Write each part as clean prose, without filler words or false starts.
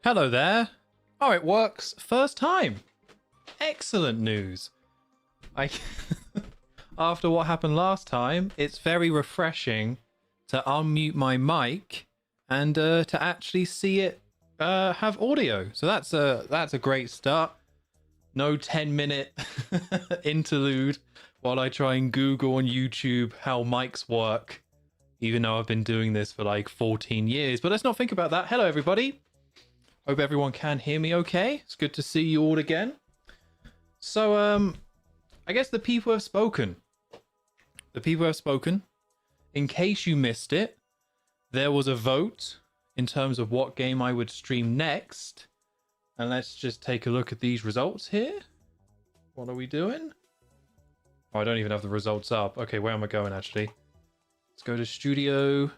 Hello there. Oh, it works first time. Excellent news. I After what happened last time, it's very refreshing to unmute my mic and to actually see it have audio. So that's a great start. No 10-minute interlude while I try and Google on YouTube how mics work, even though I've been doing this for like 14 years. But let's not think about that. Hello, everybody. Hope everyone can hear me okay. It's good to see you all again. So, I guess the people have spoken. The people have spoken. In case you missed it, there was a vote in terms of what game I would stream next. And let's just take a look at these results here. What are we doing? Oh, I don't even have the results up. Okay, where am I going, actually? Let's go to studio.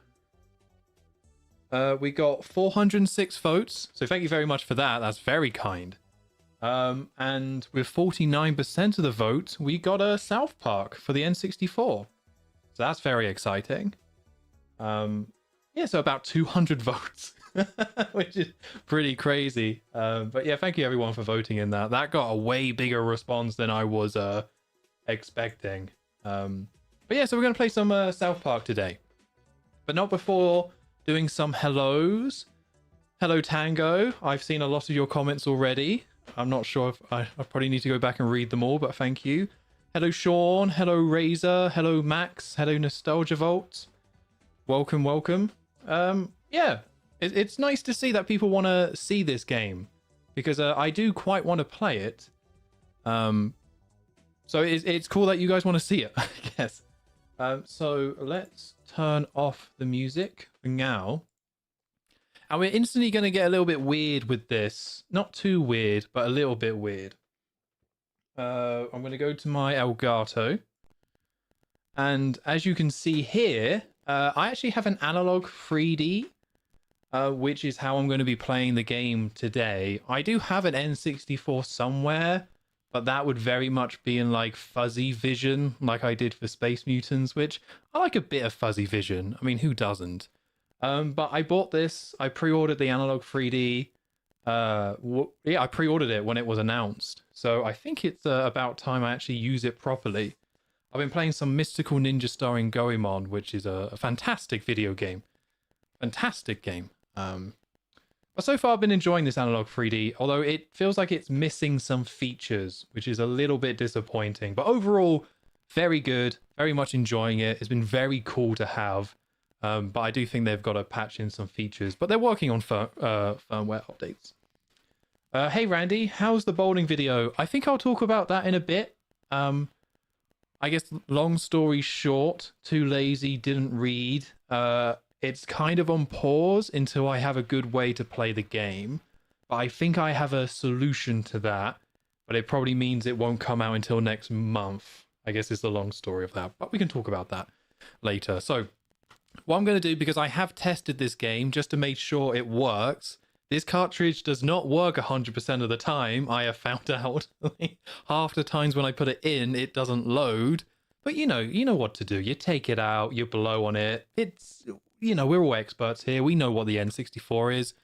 We got 406 votes, so thank you very much for that. That's very kind. And with 49% of the vote, we got a South Park for the N64. So that's very exciting. Yeah, so about 200 votes, which is pretty crazy. But yeah, thank you everyone for voting in that. That got a way bigger response than I was expecting. But yeah, so we're going to play some South Park today. But not before doing some hellos. Hello, Tango. I've seen a lot of your comments already. I'm not sure if I probably need to go back and read them all, but thank you. Hello, Sean. Hello, Razor. Hello, Max. Hello, Nostalgia Vault. Welcome, welcome. Yeah, it's nice to see that people want to see this game because I do quite want to play it. So it's cool that you guys want to see it, I guess. So let's turn off the music for now. And we're instantly going to get a little bit weird with this. Not too weird, but a little bit weird. I'm going to go to my Elgato. And as you can see here, I actually have an analog 3D, which is how I'm going to be playing the game today. I do have an N64 somewhere, but that would very much be in like fuzzy vision, like I did for Space Mutants, which I like a bit of fuzzy vision. I mean, who doesn't? But I bought this. I pre-ordered the analog 3D. Yeah, I pre-ordered it when it was announced. So I think it's about time I actually use it properly. I've been playing some Mystical Ninja starring Goemon, which is a fantastic video game. Fantastic game. But so far I've been enjoying this analog 3D, although it feels like it's missing some features, which is a little bit disappointing. But overall, very good. Very much enjoying it. It's been very cool to have. But I do think they've got to patch in some features. But they're working on firmware updates. Hey, Randy, how's the bowling video? I think I'll talk about that in a bit. I guess long story short, too lazy, didn't read. It's kind of on pause until I have a good way to play the game. But I think I have a solution to that. But it probably means it won't come out until next month. I guess it's the long story of that. But we can talk about that later. So what I'm going to do, because I have tested this game just to make sure it works. This cartridge does not work 100% of the time. I have found out half the times when I put it in, it doesn't load. But you know what to do. You take it out, you blow on it. It's, we're all experts here. We know what the N64 is.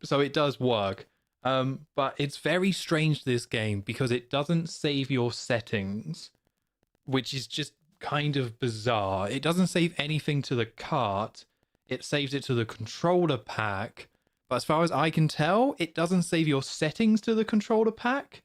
So it does work. But it's very strange, this game, because it doesn't save your settings, which is just kind of bizarre. It doesn't save anything to the cart. It saves it to the controller pack. But as far as I can tell, it doesn't save your settings to the controller pack,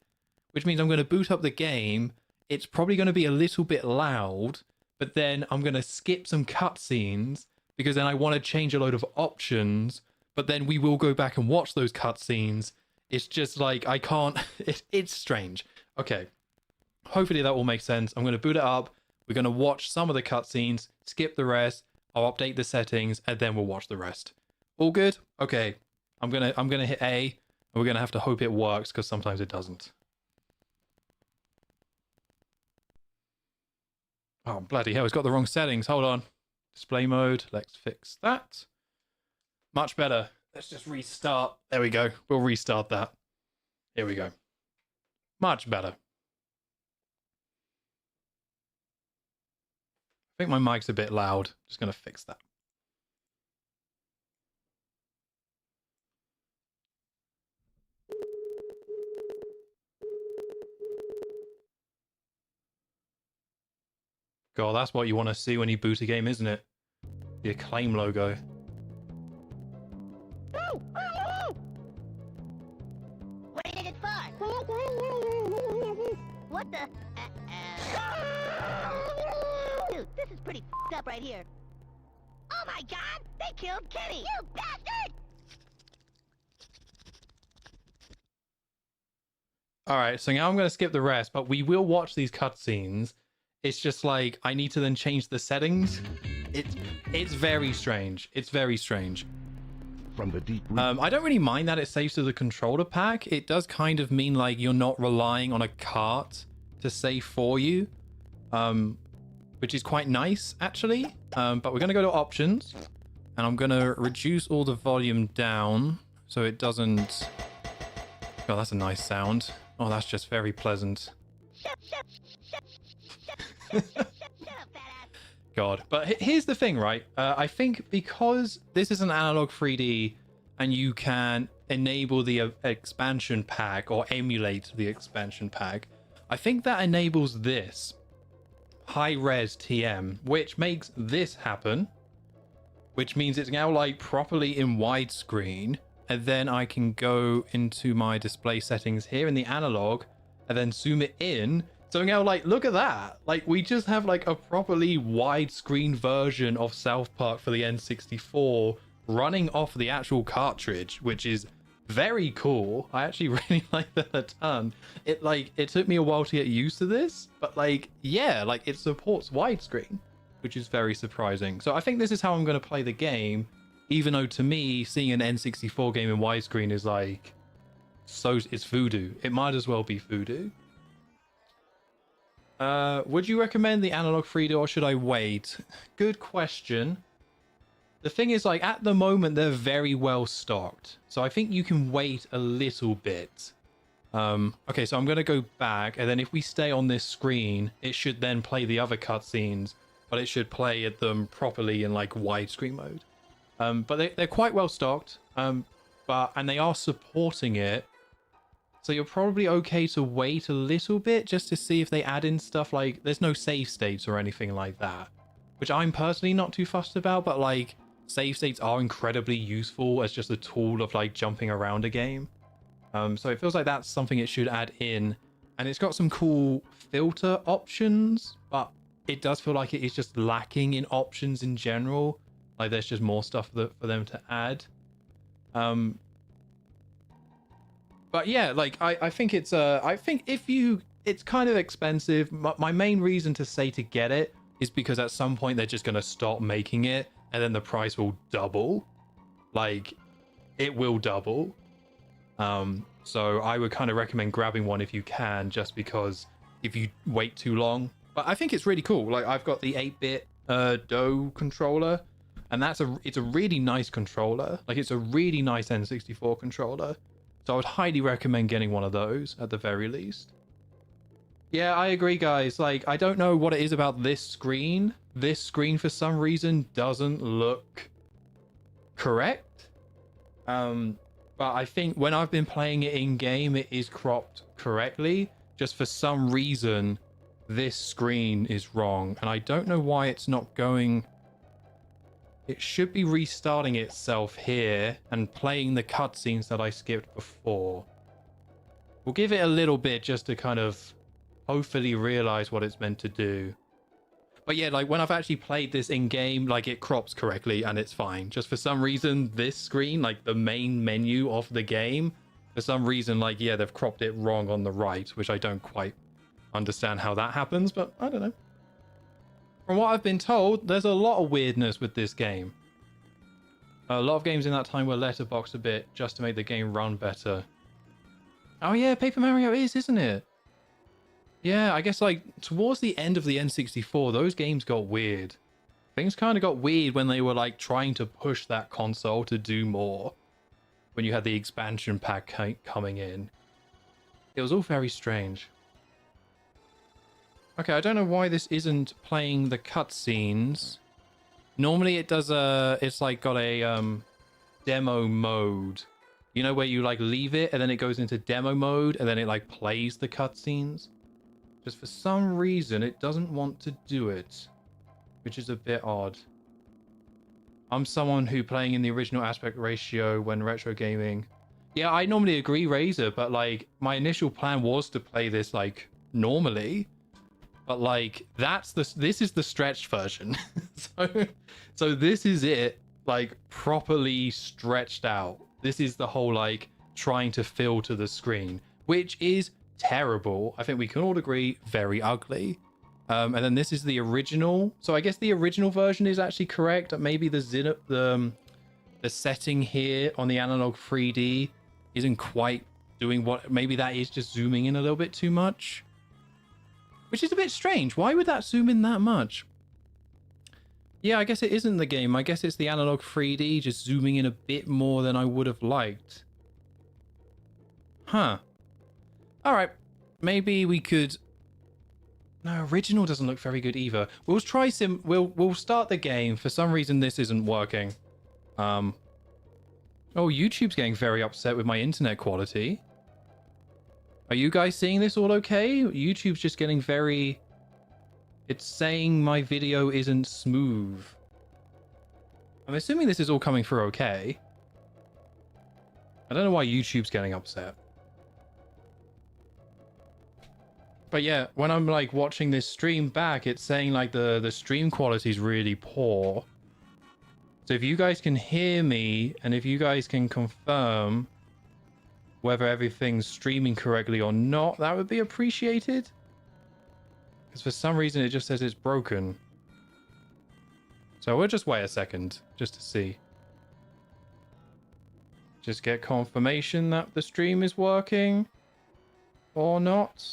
which means I'm going to boot up the game. It's probably going to be a little bit loud, but then I'm going to skip some cutscenes because then I want to change a load of options, but then we will go back and watch those cutscenes. It's just like, I can't, it's strange. Okay. Hopefully that will make sense. I'm going to boot it up. We're going to watch some of the cutscenes, skip the rest. I'll update the settings, and then we'll watch the rest. All good? Okay. I'm gonna hit A, and we're gonna have to hope it works because sometimes it doesn't. Oh, bloody hell, it's got the wrong settings. Hold on. Display mode. Let's fix that. Much better. Let's just restart. There we go. We'll restart that. Here we go. Much better. I think my mic's a bit loud. Just gonna fix that. God, that's what you want to see when you boot a game, isn't it? The Acclaim logo. What did it fart? What the? Dude, this is pretty f***ed up right here. Oh my God! They killed Kitty! You bastard! Alright, so now I'm going to skip the rest, but we will watch these cutscenes. It's just like, I need to then change the settings. It's very strange. It's very strange. From the deep I don't really mind that it saves to the controller pack. It does kind of mean like you're not relying on a cart to save for you, which is quite nice actually. But we're going to go to options, and I'm going to reduce all the volume down so it doesn't... Oh, that's a nice sound. Oh, that's just very pleasant. God. But here's the thing, right? I think because this is an analog 3D and you can enable the expansion pack or emulate the expansion pack, I think that enables this high-res TM, which makes this happen, which means it's now like properly in widescreen. And then I can go into my display settings here in the analog and then zoom it in. So now, like, look at that. Like, we just have like a properly widescreen version of South Park for the N64 running off the actual cartridge, which is very cool. I actually really like that a ton. It took me a while to get used to this, but like, yeah, like it supports widescreen, which is very surprising. So I think this is how I'm going to play the game. Even though to me, seeing an N64 game in widescreen is like, so it's voodoo. It might as well be voodoo. Would you recommend the analog 3D or should I wait? Good question. The thing is, like, at the moment, they're very well stocked. So I think you can wait a little bit. Okay, so I'm going to go back. And then if we stay on this screen, it should then play the other cutscenes. But it should play them properly in like widescreen mode. But they're quite well stocked, and they are supporting it. So you're probably okay to wait a little bit just to see if they add in stuff like there's no save states or anything like that, which I'm personally not too fussed about, but like save states are incredibly useful as just a tool of like jumping around a game. So it feels like that's something it should add in, and it's got some cool filter options, but it does feel like it is just lacking in options in general. Like there's just more stuff for them to add. But yeah, like I think it's I think it's kind of expensive. My main reason to say to get it is because at some point they're just gonna stop making it, and then the price will double. Like it will double. So I would kind of recommend grabbing one if you can, just because if you wait too long. But I think it's really cool. Like I've got the 8-bit DOE controller. And it's a really nice controller. Like it's a really nice N64 controller. So I would highly recommend getting one of those at the very least. Yeah, I agree, guys. Like, I don't know what it is about this screen. This screen for some reason doesn't look correct. But I think when I've been playing it in game, it is cropped correctly. Just for some reason, this screen is wrong. And I don't know why it's not going... It should be restarting itself here and playing the cutscenes that I skipped before. We'll give it a little bit just to kind of hopefully realize what it's meant to do. But yeah, like when I've actually played this in game, like it crops correctly and it's fine. Just for some reason, this screen, like the main menu of the game, for some reason, like, yeah, they've cropped it wrong on the right, which I don't quite understand how that happens, but I don't know. From what I've been told, there's a lot of weirdness with this game. A lot of games in that time were letterboxed a bit just to make the game run better. Oh yeah, Paper Mario is, isn't it? Yeah, I guess like towards the end of the N64, those games got weird. Things kind of got weird when they were like trying to push that console to do more. When you had the expansion pack coming in. It was all very strange. Okay, I don't know why this isn't playing the cutscenes. Normally it does it's like got a demo mode. You know, where you like leave it and then it goes into demo mode and then it like plays the cutscenes. because for some reason it doesn't want to do it, which is a bit odd. I'm someone who playing in the original aspect ratio when retro gaming. Yeah, I normally agree, Razor, but like my initial plan was to play this like normally, but like this is the stretched version. so this is it, like properly stretched out. This is the whole like trying to fill to the screen, which is terrible. I think we can all agree, very ugly. And then this is the original. So I guess the original version is actually correct. Maybe the setting here on the analog 3D isn't quite doing what. Maybe that is just zooming in a little bit too much, which is a bit strange. Why would that zoom in that much? Yeah, I guess it isn't the game. I guess it's the analog 3D just zooming in a bit more than I would have liked. Huh. All right. Maybe we could... No, original doesn't look very good either. We'll try we'll start the game. For some reason this isn't working. Oh, YouTube's getting very upset with my internet quality. Are you guys seeing this all okay? YouTube's just getting very... It's saying my video isn't smooth. I'm assuming this is all coming through okay. I don't know why YouTube's getting upset. But yeah, when I'm like watching this stream back, it's saying like the stream quality is really poor. So if you guys can hear me and if you guys can confirm whether everything's streaming correctly or not, that would be appreciated. Because for some reason it just says it's broken. So we'll just wait a second just to see. Just get confirmation that the stream is working or not.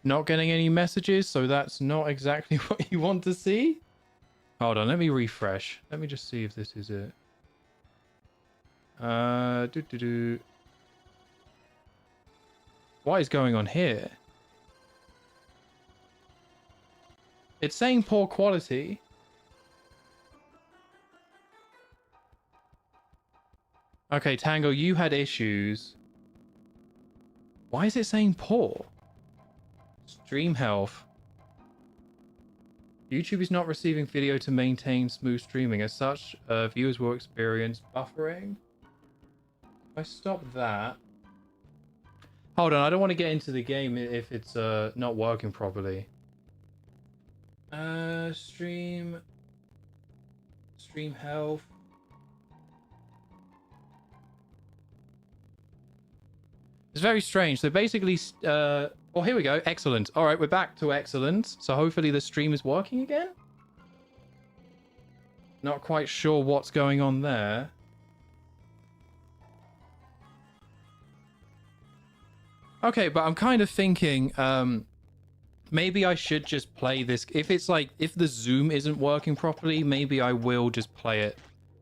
Not getting any messages, so that's not exactly what you want to see. Hold on, let me refresh. Let me just see if this is it. What is going on here? It's saying poor quality. Okay, Tango, you had issues. Why is it saying poor? Stream health. YouTube is not receiving video to maintain smooth streaming. As such, viewers will experience buffering. If I stop that... Hold on, I don't want to get into the game if it's not working properly. Stream health. It's very strange. So basically, oh, here we go. Excellent. All right, we're back to excellent. So hopefully the stream is working again. Not quite sure what's going on there. Okay, but I'm kind of thinking, maybe I should just play this. If it's like, if the zoom isn't working properly, maybe I will just play it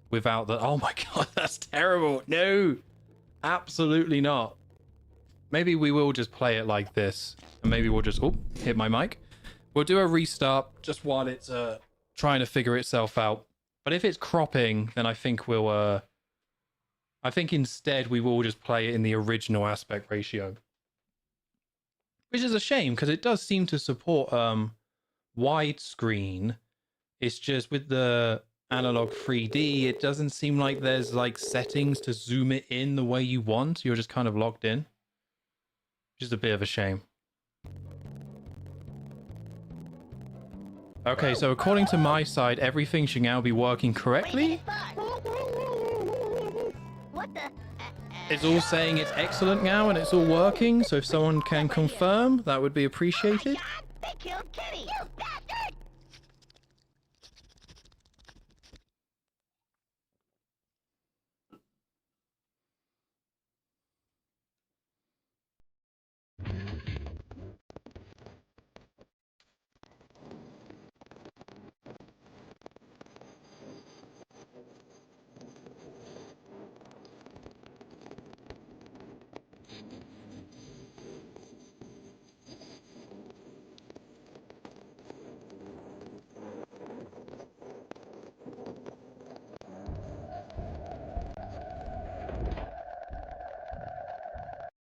without the... Oh my god, that's terrible. No, absolutely not. Maybe we will just play it like this. And maybe we'll just... Oh, hit my mic. We'll do a restart just while it's trying to figure itself out. But if it's cropping, then I think we'll... I think instead we will just play it in the original aspect ratio. Which is a shame, because it does seem to support widescreen. It's just with the analog 3D, it doesn't seem like there's like settings to zoom it in the way you want. You're just kind of locked in. Which is a bit of a shame. Okay, so according to my side, everything should now be working correctly. What the? It's all saying it's excellent now and it's all working, so if someone can confirm, that would be appreciated. Oh my God, they killed Kitty! You bastard!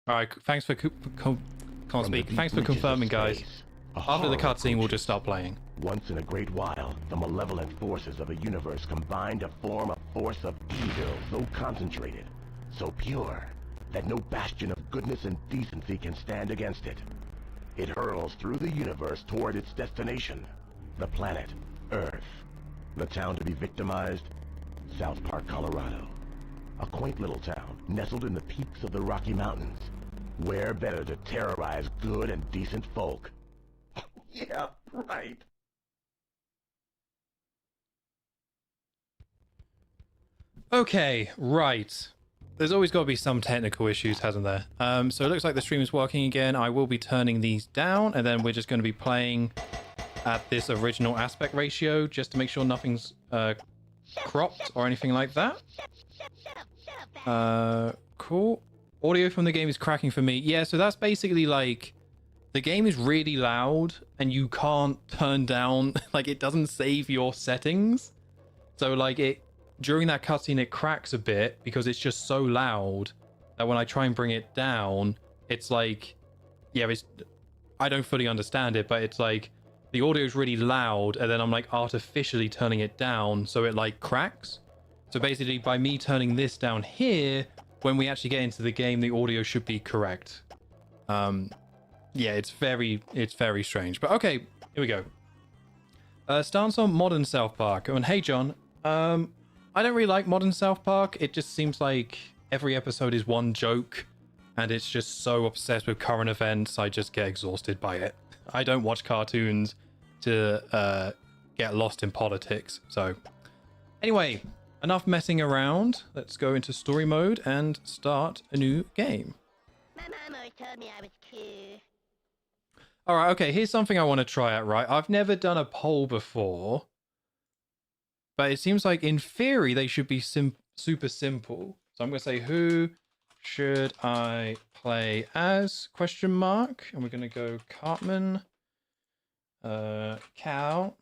All right, thanks for Can't From the speak. deep Thanks for reaches of confirming, guys. space, a After the horror cutscene, we'll approaches. just start playing. Once in a great while, the malevolent forces of the universe combine to form a force of evil so concentrated, so pure, that no bastion of goodness and decency can stand against it. It hurls through the universe toward its destination, the planet Earth. The town to be victimized, South Park, Colorado. A quaint little town nestled in the peaks of the Rocky Mountains. Where better to terrorize good and decent folk? Yeah, right. Okay, right. There's always got to be some technical issues, hasn't there? So it looks like the stream is working again. I will be turning these down, and then we're just going to be playing at this original aspect ratio, just to make sure nothing's cropped or anything like that. Cool. Audio from the game is cracking for me. Yeah, so that's basically like the game is really loud and you can't turn down, like it doesn't save your settings. So like it during that cutscene it cracks a bit because it's just so loud that when I try and bring it down, it's like, yeah, I don't fully understand it, but it's like the audio is really loud and then I'm like artificially turning it down so it like cracks. So basically by me turning this down here, when we actually get into the game, the audio should be correct. Yeah, it's very strange. But okay, here we go. Stance on modern South Park. And hey, John. I don't really like modern South Park. It just seems like every episode is one joke, and it's just so obsessed with current events. I just get exhausted by it. I don't watch cartoons to get lost in politics. So, anyway, enough messing around. Let's go into story mode and start a new game. My mom always told me I was cute. All right, okay, here's something I want to try out, right? I've never done a poll before, but it seems like in theory they should be super simple. So I'm going to say, who should I play as? Question mark. And we're going to go Cartman, Cal,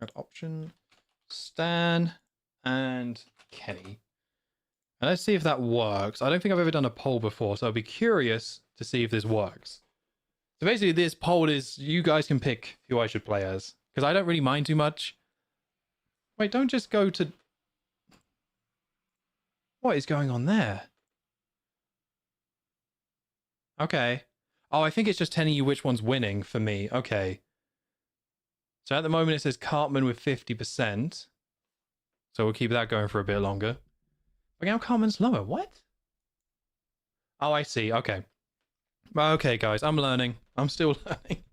add option, Stan, and Kenny. And let's see if that works. I don't think I've ever done a poll before, so I'll be curious to see if this works. So basically this poll is you guys can pick who I should play as, because I don't really mind too much. Wait, don't just go to... What is going on there? Okay. Oh, I think it's just telling you which one's winning for me. Okay. So at the moment it says Cartman with 50%. So we'll keep that going for a bit longer. But now Cartman's lower. What? Oh, I see. Okay. Okay, guys, I'm learning. I'm still learning.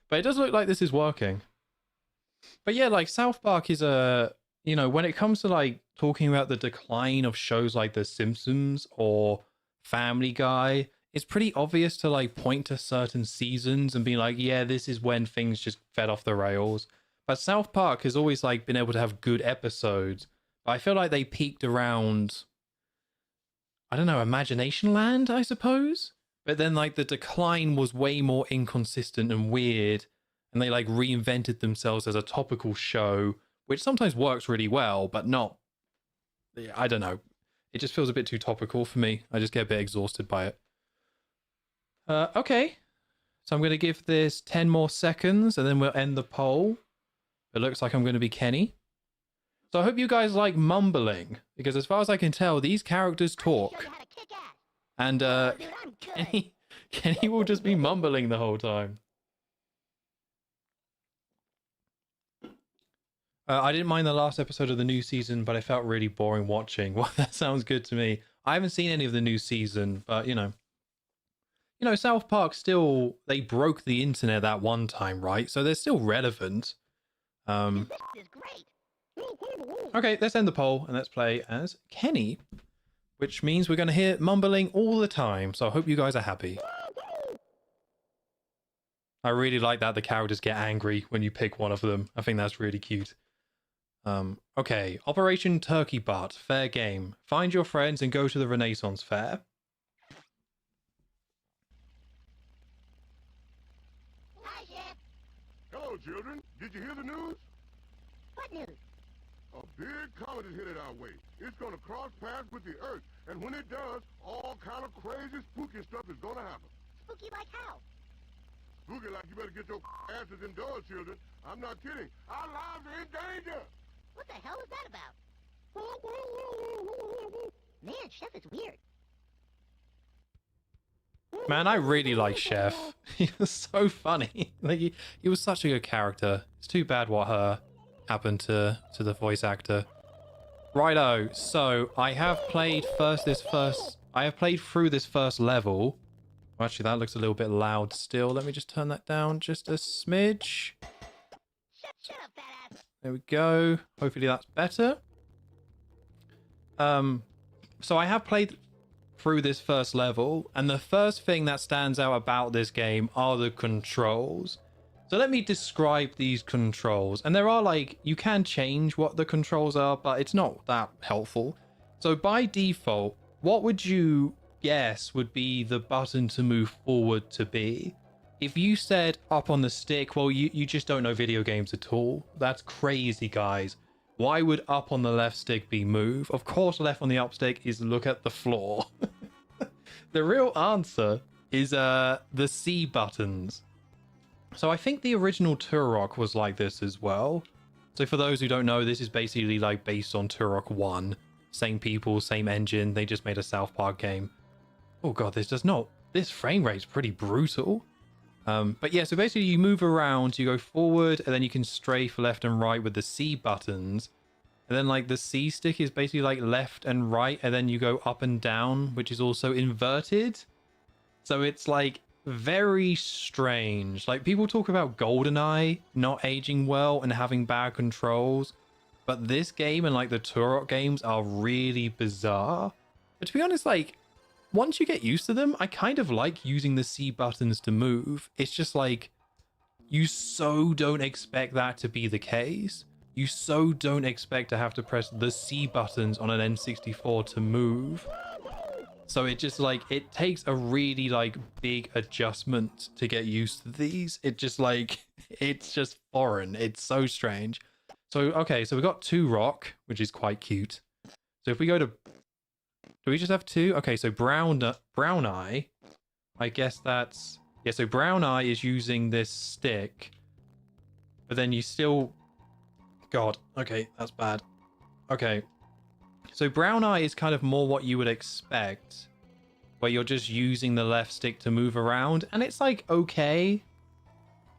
But it does look like this is working. But yeah, like South Park is a, you know, when it comes to like talking about the decline of shows like The Simpsons or Family Guy, it's pretty obvious to like point to certain seasons and be like, yeah, this is when things just fell off the rails. But South Park has always like been able to have good episodes. But I feel like they peaked around, I don't know, Imagination Land, I suppose? But then like the decline was way more inconsistent and weird, and they like reinvented themselves as a topical show, which sometimes works really well, but not, I don't know. It just feels a bit too topical for me. I just get a bit exhausted by it. Okay. So I'm going to give this 10 more seconds and then we'll end the poll. It looks like I'm going to be Kenny. So I hope you guys like mumbling, because as far as I can tell, these characters talk. And Kenny will just be mumbling the whole time. I didn't mind the last episode of the new season, but I felt really boring watching. Well, that sounds good to me. I haven't seen any of the new season, but you know, South Park still, they broke the internet that one time, right? So they're still relevant. This is great. Okay, let's end the poll and let's play as Kenny, which means we're going to hear mumbling all the time. So I hope you guys are happy. I really like that the characters get angry when you pick one of them. I think that's really cute. Okay, Operation Turkey Butt, fair game. Find your friends and go to the Renaissance Fair. Hi, Chef. Hello, children. Did you hear the news? What news? A big comet is headed our way. It's gonna cross paths with the Earth, and when it does, all kind of crazy, spooky stuff is gonna happen. Spooky like how? Spooky like you better get your asses indoors, children. I'm not kidding. Our lives are in danger. What the hell is that about? Man, Chef is weird. Man, I really like Chef. He was so funny. Like he was such a good character. It's too bad what happened to the voice actor. Righto. So I have played through this first level. Well, actually, that looks a little bit loud still. Let me just turn that down just a smidge. Shut up, fat ass. There we go. Hopefully that's better. So I have played through this first level, and the first thing that stands out about this game are the controls. So let me describe these controls. And there are like, you can change what the controls are, but it's not that helpful. So by default, what would you guess would be the button to move forward to be? If you said up on the stick, well, you just don't know video games at all. That's crazy, guys. Why would up on the left stick be move? Of course, left on the up stick is look at the floor. The real answer is the C buttons. So I think the original Turok was like this as well. So for those who don't know, this is basically like based on Turok 1. Same people, same engine. They just made a South Park game. Oh god, this frame rate's pretty brutal. But yeah, so basically you move around, you go forward, and then you can strafe left and right with the C buttons. And then like the C stick is basically like left and right, and then you go up and down, which is also inverted. So it's like very strange. Like people talk about GoldenEye not aging well and having bad controls, but this game and like the Turok games are really bizarre. But to be honest, like once you get used to them, I kind of like using the C buttons to move. It's just like, you so don't expect that to be the case. You so don't expect to have to press the C buttons on an N64 to move. So it just like, it takes a really like big adjustment to get used to these. It just like, it's just foreign. It's so strange. So, okay, so we got Turok, which is quite cute. So if we go to, do we just have two? Okay, so Brown Eye, I guess that's, yeah, so Brown Eye is using this stick, but then you still, god, okay, that's bad. Okay, so Brown Eye is kind of more what you would expect, where you're just using the left stick to move around, and it's like, okay.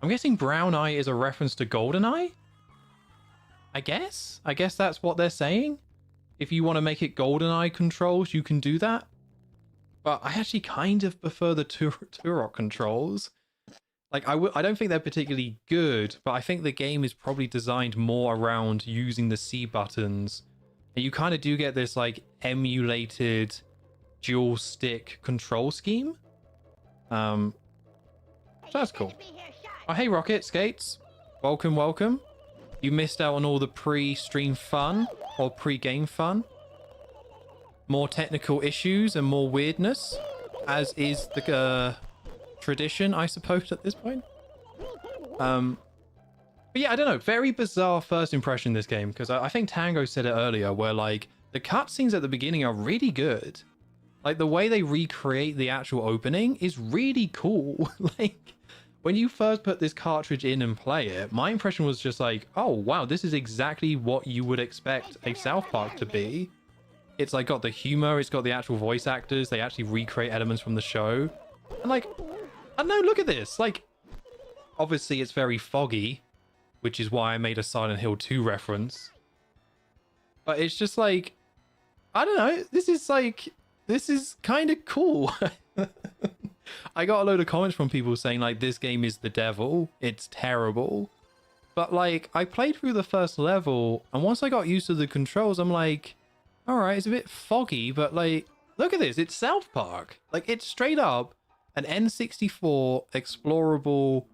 I'm guessing Brown Eye is a reference to GoldenEye? I guess that's what they're saying. If you want to make it GoldenEye controls, you can do that. But I actually kind of prefer the Turok controls. Like, I don't think they're particularly good, but I think the game is probably designed more around using the C buttons. And you kind of do get this, like, emulated dual stick control scheme. So that's cool. Oh, hey, Rocket Skates. Welcome, welcome. You missed out on all the pre-stream fun or pre-game fun. More technical issues and more weirdness, as is the tradition, I suppose, at this point. But yeah, I don't know. Very bizarre first impression of this game, because I think Tango said it earlier, where like the cutscenes at the beginning are really good. Like the way they recreate the actual opening is really cool. Like, when you first put this cartridge in and play it, my impression was just like, oh, wow, this is exactly what you would expect a South Park to be. It's like got the humor, it's got the actual voice actors, they actually recreate elements from the show. And like, I don't know, look at this. Like, obviously it's very foggy, which is why I made a Silent Hill 2 reference. But it's just like, I don't know, this is kind of cool. I got a load of comments from people saying like, this game is the devil, it's terrible. But like, I played through the first level, and once I got used to the controls, I'm like, all right, it's a bit foggy, but like, look at this, it's South Park. Like, it's straight up an N64 explorable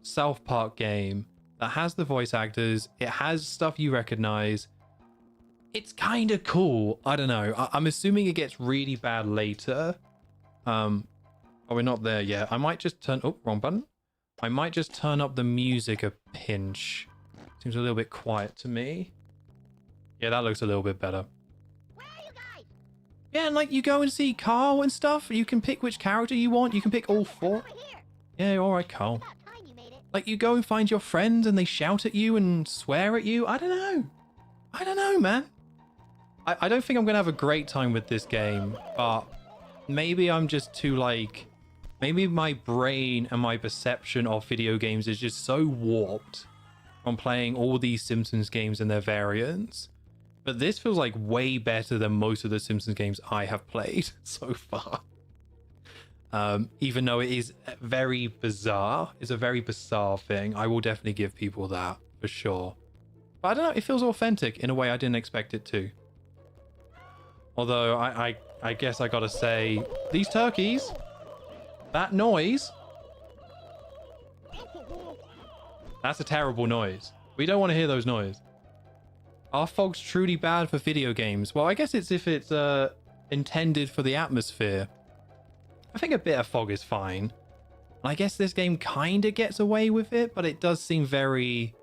South Park game that has the voice actors, it has stuff you recognize. It's kind of cool. I don't know. I'm assuming it gets really bad later. Oh, we're not there yet. I might just turn... Oh, wrong button. I might just turn up the music a pinch. Seems a little bit quiet to me. Yeah, that looks a little bit better. Where are you guys? Yeah, and like you go and see Carl and stuff. You can pick which character you want. You can pick all 4. Over here. Yeah, all right, Carl. About time you made it. Like you go and find your friends and they shout at you and swear at you. I don't know. I don't know, man. I don't think I'm going to have a great time with this game, but maybe I'm just too like... Maybe my brain and my perception of video games is just so warped from playing all these Simpsons games and their variants. But this feels like way better than most of the Simpsons games I have played so far. Even though it is very bizarre. It's a very bizarre thing. I will definitely give people that for sure. But I don't know, it feels authentic in a way I didn't expect it to. Although I guess I gotta say, these turkeys, that noise, that's a terrible noise. We don't want to hear those noise. Are fogs truly bad for video games? Well, I guess it's if it's intended for the atmosphere. I think a bit of fog is fine. I guess this game kind of gets away with it, but it does seem very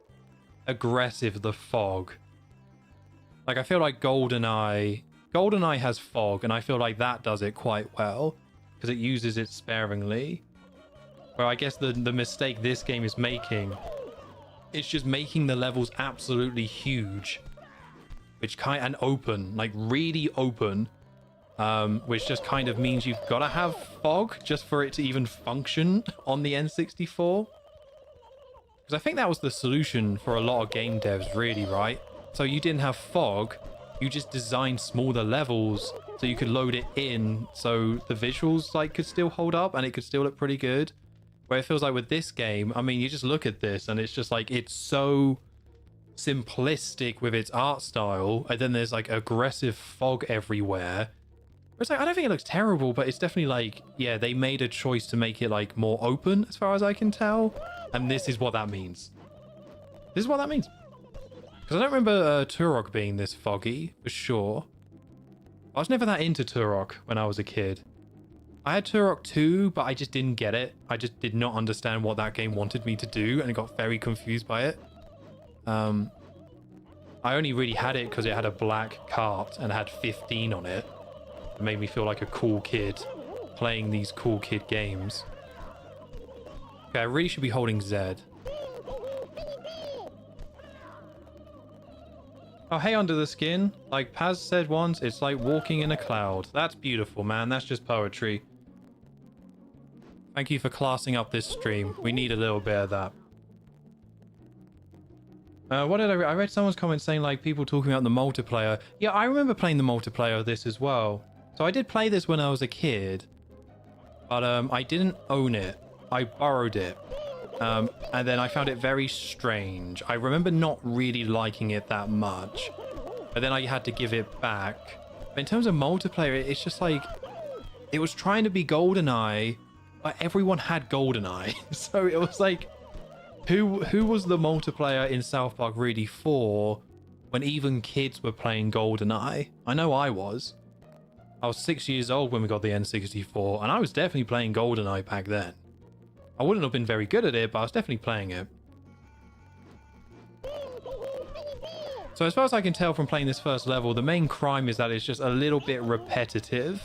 aggressive, the fog. Like, I feel like GoldenEye has fog, and I feel like that does it quite well, because it uses it sparingly. Where I guess the mistake this game is making, it's just making the levels absolutely huge. And open, like really open. Which just kind of means you've got to have fog just for it to even function on the N64. Because I think that was the solution for a lot of game devs, really, right? So you didn't have fog, you just designed smaller levels so you could load it in so the visuals like could still hold up and it could still look pretty good. Where it feels like with this game, I mean, you just look at this and it's just like, it's so simplistic with its art style, and then there's like aggressive fog everywhere. It's like, I don't think it looks terrible, but it's definitely like, yeah, they made a choice to make it like more open as far as I can tell. And this is what that means. This is what that means. Because I don't remember Turok being this foggy, for sure. I was never that into Turok when I was a kid. I had Turok 2, but I just didn't get it. I just did not understand what that game wanted me to do, and I got very confused by it. I only really had it because it had a black cart and had 15 on it. It made me feel like a cool kid playing these cool kid games. Okay, I really should be holding Z. Oh, hey, Under the Skin. Like Paz said once, it's like walking in a cloud. That's beautiful, man. That's just poetry. Thank you for classing up this stream. We need a little bit of that. What did I read? I read someone's comment saying like people talking about the multiplayer. Yeah, I remember playing the multiplayer of this as well. So I did play this when I was a kid, but I didn't own it. I borrowed it. And then I found it very strange. I remember not really liking it that much, but then I had to give it back. But in terms of multiplayer, it's just like, it was trying to be GoldenEye, but everyone had GoldenEye. So it was like, who was the multiplayer in South Park really for when even kids were playing GoldenEye? I know I was. I was 6 years old when we got the N64, and I was definitely playing GoldenEye back then. I wouldn't have been very good at it, but I was definitely playing it. So as far as I can tell from playing this first level, the main crime is that it's just a little bit repetitive.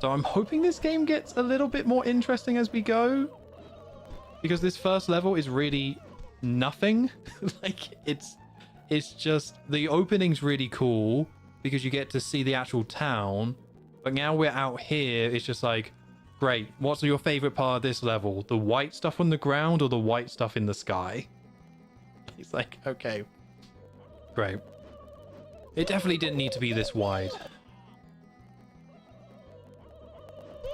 So I'm hoping this game gets a little bit more interesting as we go. Because this first level is really nothing. Like, it's just, the opening's really cool because you get to see the actual town. But now we're out here, it's just like, great, what's your favorite part of this level? The white stuff on the ground or the white stuff in the sky? It's like, okay, great. It definitely didn't need to be this wide.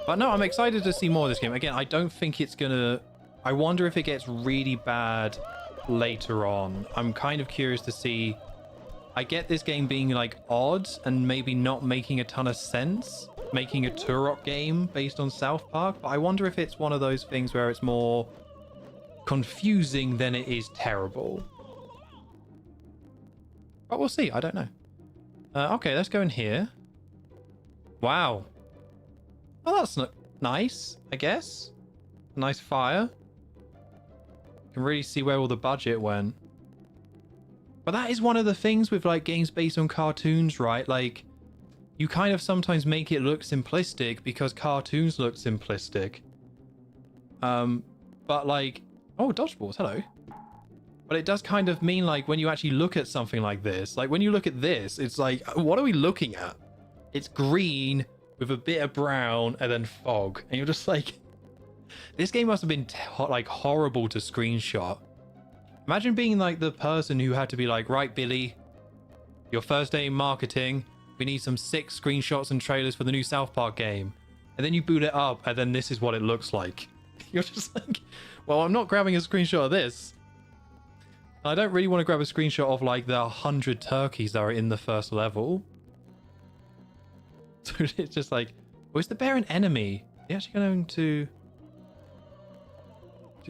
But no, I'm excited to see more of this game. Again, I don't think it's gonna... I wonder if it gets really bad later on. I'm kind of curious to see... I get this game being like odd and maybe not making a ton of sense, making a Turok game based on South Park, but I wonder if it's one of those things where it's more confusing than it is terrible. But we'll see, I don't know. Okay, let's go in here. Wow. Oh, that's not nice, I guess. Nice fire. Can really see where all the budget went. But that is one of the things with like games based on cartoons, right? Like, you kind of sometimes make it look simplistic because cartoons look simplistic. But like, oh, dodgeballs, hello. But it does kind of mean like when you actually look at something like this, like when you look at this, it's like, what are we looking at? It's green with a bit of brown and then fog. And you're just like, this game must have been like horrible to screenshot. Imagine being like the person who had to be like, right, Billy, your first day in marketing, we need some 6 screenshots and trailers for the new South Park game. And then you boot it up and then this is what it looks like. You're just like, well, I'm not grabbing a screenshot of this. I don't really want to grab a screenshot of like the 100 turkeys that are in the first level. So it's just like, well, is the bear an enemy? Are you actually going to...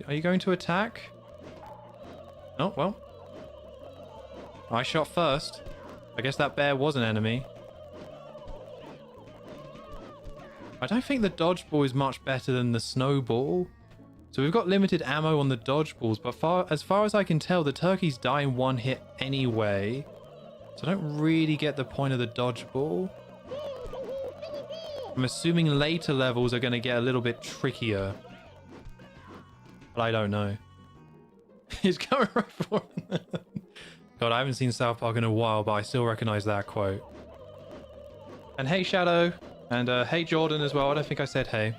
Are you going to attack? Oh, well. I shot first. I guess that bear was an enemy. I don't think the dodgeball is much better than the snowball. So we've got limited ammo on the dodgeballs, but as far as I can tell, the turkeys die in one hit anyway. So I don't really get the point of the dodgeball. I'm assuming later levels are going to get a little bit trickier. But I don't know. He's coming right for him. God, I haven't seen South Park in a while, but I still recognize that quote. And hey, Shadow. And hey, Jordan as well. I don't think I said hey.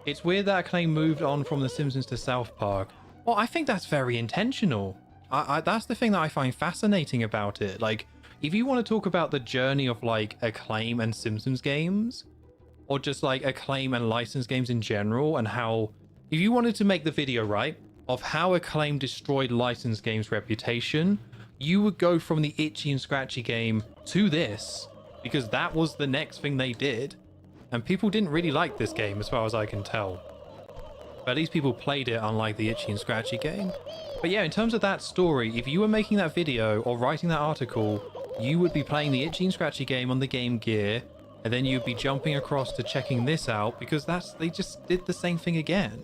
It's weird that Acclaim moved on from The Simpsons to South Park. Well, I think that's very intentional. That's the thing that I find fascinating about it. Like, if you want to talk about the journey of like Acclaim and Simpsons games, or just like Acclaim and licensed games in general, and how, if you wanted to make the video, right, of how Acclaim destroyed licensed games' reputation, you would go from the Itchy and Scratchy game to this, because that was the next thing they did. And people didn't really like this game, as far as I can tell. But at least people played it, unlike the Itchy and Scratchy game. But yeah, in terms of that story, if you were making that video or writing that article, you would be playing the Itchy and Scratchy game on the Game Gear, and then you'd be jumping across to checking this out, because they just did the same thing again.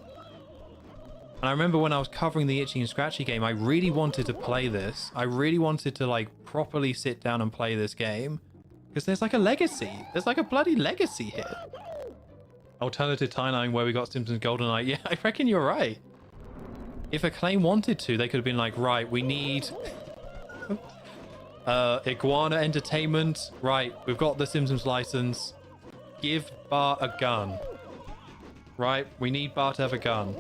And I remember when I was covering the Itchy and Scratchy game, I really wanted to play this. I really wanted to like properly sit down and play this game. Because there's like a legacy. There's like a bloody legacy here. Alternative timeline where we got Simpsons GoldenEye. Yeah, I reckon you're right. If Acclaim wanted to, they could have been like, right, we need Iguana Entertainment. Right, we've got the Simpsons license. Give Bart a gun. Right, we need Bart to have a gun.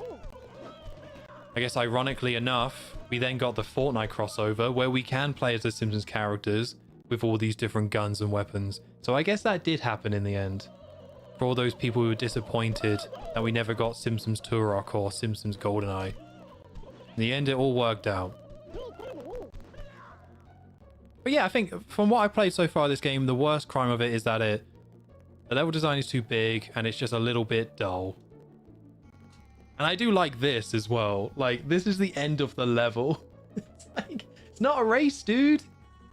I guess ironically enough, we then got the Fortnite crossover where we can play as the Simpsons characters with all these different guns and weapons. So I guess that did happen in the end. For all those people who were disappointed that we never got Simpsons Turok or Simpsons GoldenEye. In the end, it all worked out. But yeah, I think from what I've played so far this game, the worst crime of it is that the level design is too big and it's just a little bit dull. And I do like this as well. Like, this is the end of the level. It's like, it's not a race, dude.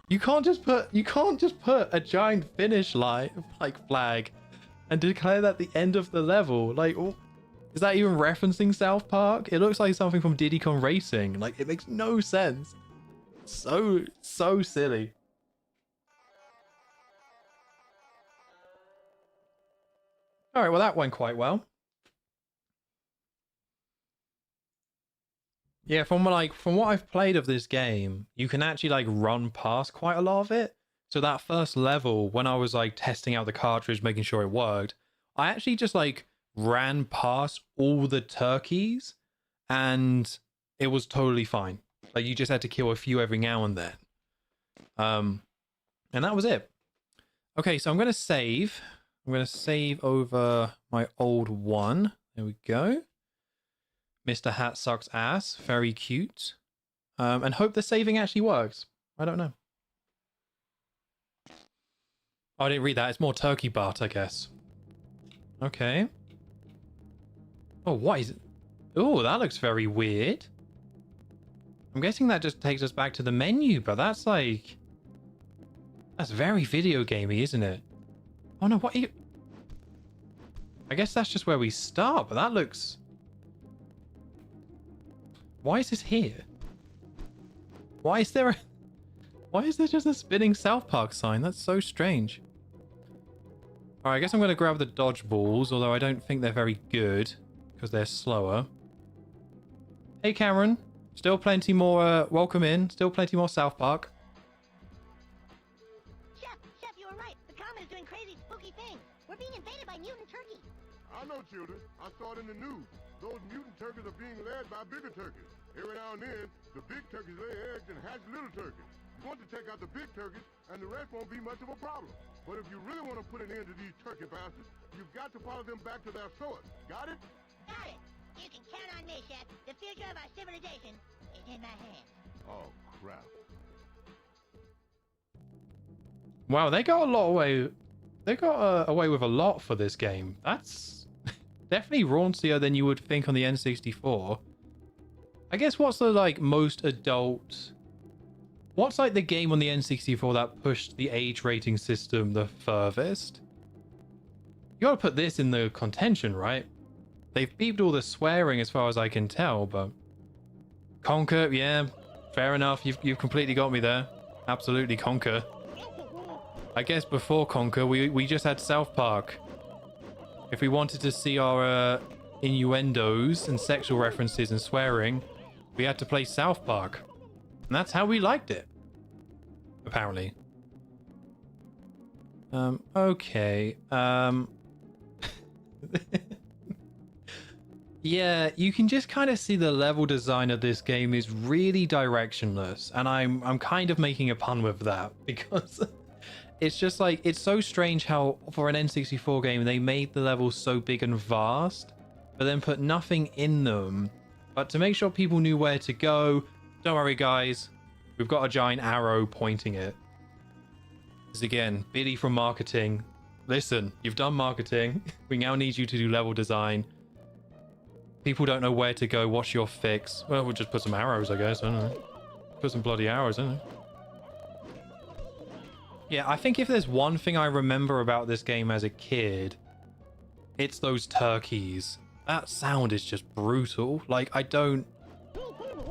You can't just put a giant finish line like flag and declare that the end of the level. Like, is that even referencing South Park? It looks like something from Diddy Kong Racing. Like, it makes no sense. So silly. All right, well, that went quite well. Yeah, from what I've played of this game, you can actually like run past quite a lot of it. So that first level, when I was like testing out the cartridge, making sure it worked, I actually just like ran past all the turkeys and it was totally fine. Like, you just had to kill a few every now and then. And that was it. Okay, so I'm going to save. I'm going to save over my old one. There we go. Mr. Hat sucks ass. Very cute. And hope the saving actually works. I don't know. Oh, I didn't read that. It's more turkey Bart, I guess. Okay. Oh, what is it? Oh, that looks very weird. I'm guessing that just takes us back to the menu, but that's like... That's very video gamey, isn't it? Oh no, what are you... I guess that's just where we start, but that looks... Why is this here? Why is there just a spinning South Park sign? That's so strange. Alright, I guess I'm going to grab the dodgeballs, although I don't think they're very good because they're slower. Hey, Cameron. Still plenty more, welcome in. Still plenty more South Park. Chef, you were right. The comet is doing crazy, spooky things. We're being invaded by mutant turkeys. I know, children. I saw it in the news. Those mutant turkeys are being led by bigger turkeys. Every now and then, the big turkeys lay eggs and hatch little turkeys. You want to take out the big turkeys, and the rest won't be much of a problem. But if you really want to put an end to these turkey bastards, you've got to follow them back to their source. Got it? Got it. You can count on me, Chef. The future of our civilization is in my hands. Oh, crap. Wow, they got a lot away. They got away with a lot for this game. That's definitely rauncier than you would think on the N64. I guess what's the like most adult... What's like the game on the N64 that pushed the age rating system the furthest? You gotta put this in the contention, right? They've beeped all the swearing as far as I can tell, but... Conquer, yeah, fair enough. You've completely got me there. Absolutely, Conquer. I guess before Conquer, we just had South Park. If we wanted to see our innuendos and sexual references and swearing, we had to play South Park. And that's how we liked it. Apparently. Okay. Yeah, you can just kind of see the level design of this game is really directionless. And I'm kind of making a pun with that because it's just like, it's so strange how for an N64 game, they made the levels so big and vast, but then put nothing in them. But to make sure people knew where to go, don't worry guys, we've got a giant arrow pointing it. This again, Billy from marketing. Listen, you've done marketing. We now need you to do level design. People don't know where to go. What's your fix? Well, we'll just put some arrows, I guess. I don't know. Put some bloody arrows in it. Yeah, I think if there's one thing I remember about this game as a kid, it's those turkeys. That sound is just brutal. Like,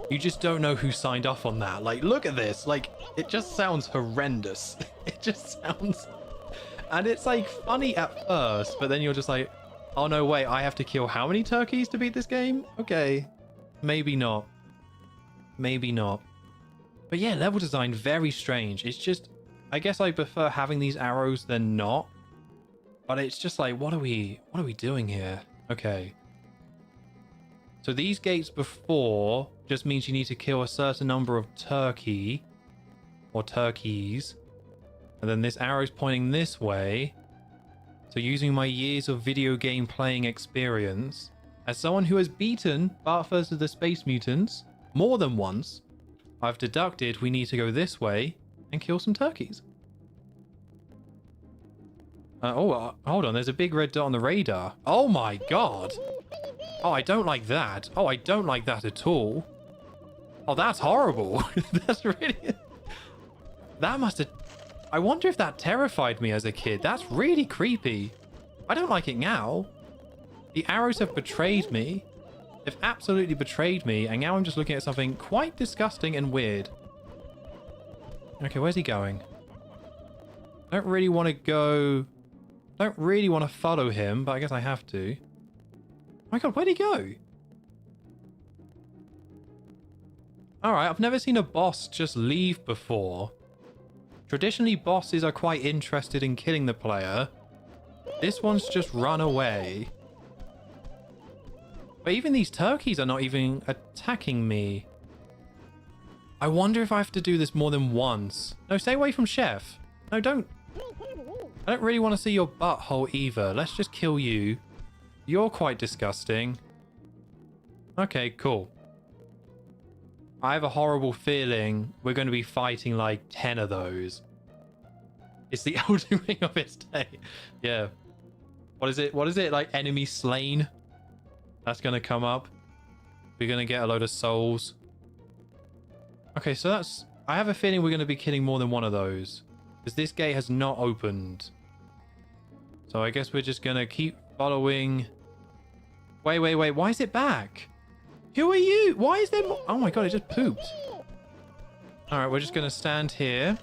you just don't know who signed off on that. Like, look at this. Like, it just sounds horrendous. It just sounds... And it's, like, funny at first, but then you're just like, oh, no, wait, I have to kill how many turkeys to beat this game? Okay. Maybe not. Maybe not. But yeah, level design, very strange. It's just... I guess I prefer having these arrows than not. But it's just like, what are we doing here? Okay. So these gates before just means you need to kill a certain number of turkey or turkeys. And then this arrow's pointing this way. So using my years of video game playing experience, as someone who has beaten Bart vs. the Space Mutants more than once, I've deducted we need to go this way and kill some turkeys. Oh, hold on. There's a big red dot on the radar. Oh my god. Oh, I don't like that. Oh, I don't like that at all. Oh, that's horrible. That's really... That must have... I wonder if that terrified me as a kid. That's really creepy. I don't like it now. The arrows have betrayed me. They've absolutely betrayed me. And now I'm just looking at something quite disgusting and weird. Okay, where's he going? Don't really want to go... Don't really want to follow him, but I guess I have to. Oh my god, where'd he go? Alright, I've never seen a boss just leave before. Traditionally, bosses are quite interested in killing the player. This one's just run away. But even these turkeys are not even attacking me. I wonder if I have to do this more than once. No, stay away from Chef. No, don't. I don't really want to see your butthole either. Let's just kill you. You're quite disgusting. Okay, cool. I have a horrible feeling we're going to be fighting like 10 of those. It's the Elden Ring of its day. Yeah. What is it? What is it? Like enemy slain? That's going to come up. We're going to get a load of souls. Okay, so that's... I have a feeling we're going to be killing more than one of those. Because this gate has not opened. So I guess we're just going to keep following... Wait. Why is it back? Who are you? Why is there more? Oh my god, it just pooped. Alright, we're just going to stand here.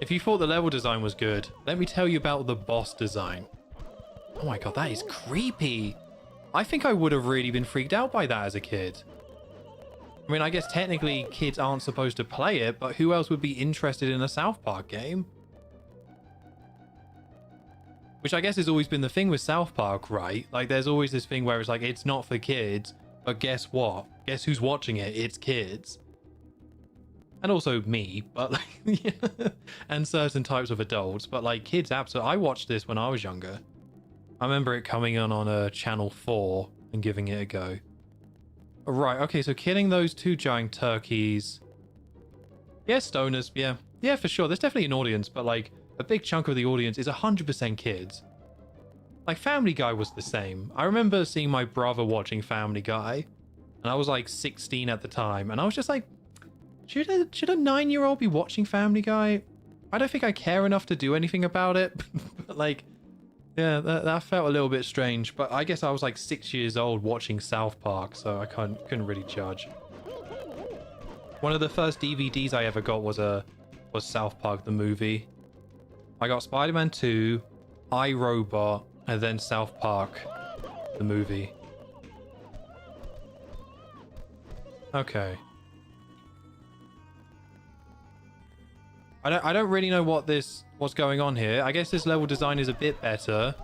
If you thought the level design was good, let me tell you about the boss design. Oh my god, that is creepy. I think I would have really been freaked out by that as a kid. I mean, I guess technically kids aren't supposed to play it, but who else would be interested in a South Park game? Which I guess has always been the thing with South Park, right? Like, there's always this thing where it's like, it's not for kids, but guess what? Guess who's watching it? It's kids. And also me, but like, yeah, and certain types of adults, but like kids, absolutely. I watched this when I was younger. I remember it coming on Channel 4 and giving it a go. Right, okay, so killing those 2 giant turkeys. Yeah, stoners, yeah. Yeah, for sure. There's definitely an audience, but like, a big chunk of the audience is 100% kids. Like, Family Guy was the same. I remember seeing my brother watching Family Guy, and I was like 16 at the time, and I was just like, should a 9-year-old be watching Family Guy? I don't think I care enough to do anything about it. But like, yeah, that felt a little bit strange. But I guess I was like 6 years old watching South Park, so I couldn't really judge. One of the first DVDs I ever got was South Park the movie. I got Spider-Man 2, iRobot, and then South Park the movie. Okay. I don't really know what's going on here. I guess this level design is a bit better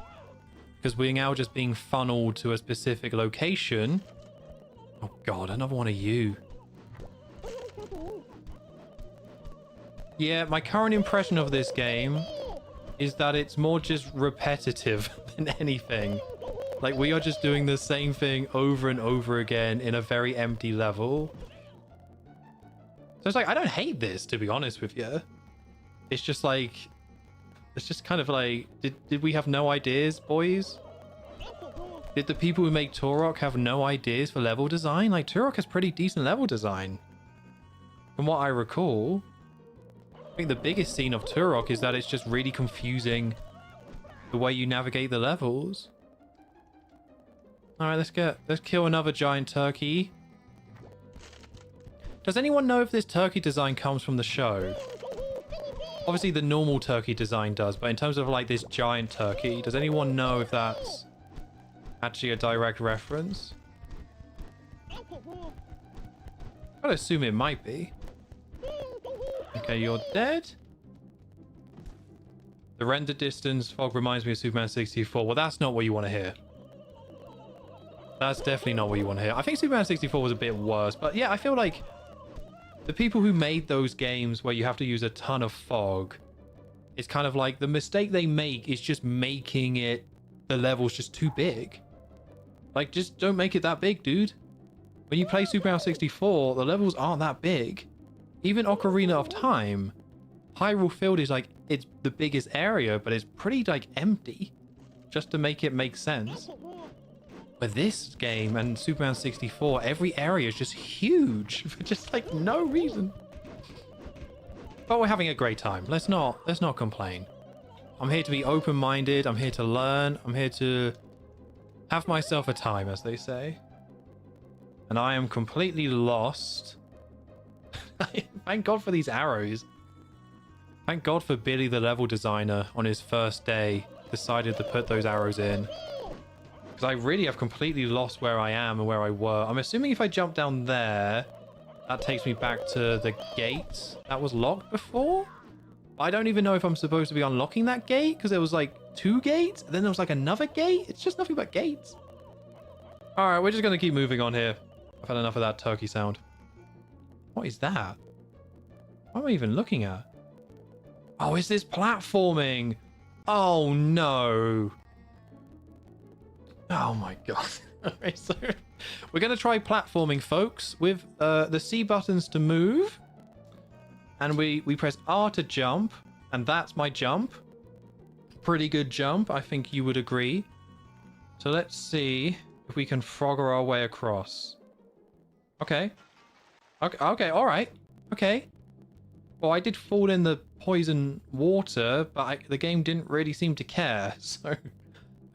because we're now just being funneled to a specific location. Oh god, another one of you. Yeah, my current impression of this game is that it's more just repetitive than anything. Like, we are just doing the same thing over and over again in a very empty level. So it's like, I don't hate this, to be honest with you. It's just like, it's just kind of like, did we have no ideas, boys? Did the people who make Turok have no ideas for level design? Like, Turok has pretty decent level design. From what I recall, I think the biggest scene of Turok is that it's just really confusing the way you navigate the levels. All right, let's kill another giant turkey. Does anyone know if this turkey design comes from the show? Obviously, the normal turkey design does, but in terms of like this giant turkey, does anyone know if that's actually a direct reference? I'd assume it might be. Okay, you're dead. The render distance fog reminds me of Superman 64. Well, that's not what you want to hear. That's definitely not what you want to hear. I think Superman 64 was a bit worse, but yeah, I feel like the people who made those games where you have to use a ton of fog, it's kind of like the mistake they make is just making the levels just too big. Like, just don't make it that big, dude. When you play Superman 64, the levels aren't that big. Even Ocarina of Time, Hyrule Field is like, it's the biggest area, but it's pretty like empty, just to make it make sense. But this game and Superman 64, every area is just huge for just like no reason. But we're having a great time. Let's not complain. I'm here to be open-minded. I'm here to learn. I'm here to have myself a time, as they say. And I am completely lost. Thank God for these arrows. Thank God for Billy, the level designer, on his first day, decided to put those arrows in. Because I really have completely lost where I am and where I were. I'm assuming if I jump down there, that takes me back to the gate that was locked before. I don't even know if I'm supposed to be unlocking that gate, because there was like 2 gates, and then there was like another gate. It's just nothing but gates. All right, we're just going to keep moving on here. I've had enough of that turkey sound. What is that? What am I even looking at? Oh, is this platforming? Oh, no. Oh, my God. Alright, so we're going to try platforming, folks, with the C buttons to move. And we press R to jump. And that's my jump. Pretty good jump, I think you would agree. So let's see if we can frogger our way across. Okay. Okay, all right. Okay. Well, I did fall in the poison water, but the game didn't really seem to care. So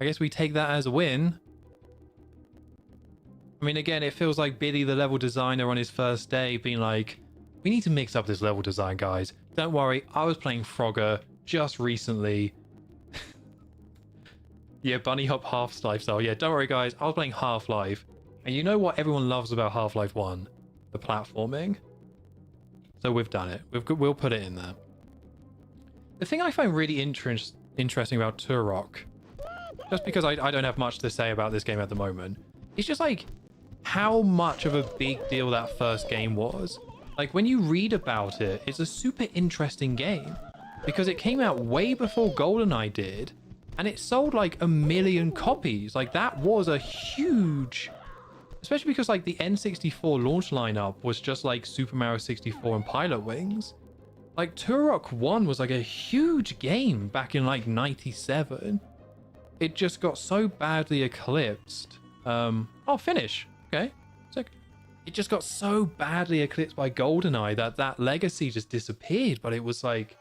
I guess we take that as a win. I mean, again, it feels like Billy, the level designer, on his first day being like, We need to mix up this level design, guys. Don't worry, I was playing Frogger just recently. Yeah, Bunny Hop Half-Life style. Yeah, don't worry, guys. I was playing Half-Life. And you know what everyone loves about Half-Life 1? The platforming. So we've done it. We'll put it in there. The thing I find really interesting about Turok, just because I don't have much to say about this game at the moment, it's just like how much of a big deal that first game was. Like when you read about it, it's a super interesting game because it came out way before GoldenEye did, and it sold like 1 million copies. Like that was a huge, especially because like the N64 launch lineup was just like Super Mario 64 and Pilot Wings. Like Turok 1 was like a huge game back in like 97. It just got so badly eclipsed. Oh, finish. Okay. Sick. It just got so badly eclipsed by GoldenEye that legacy just disappeared. But it was like,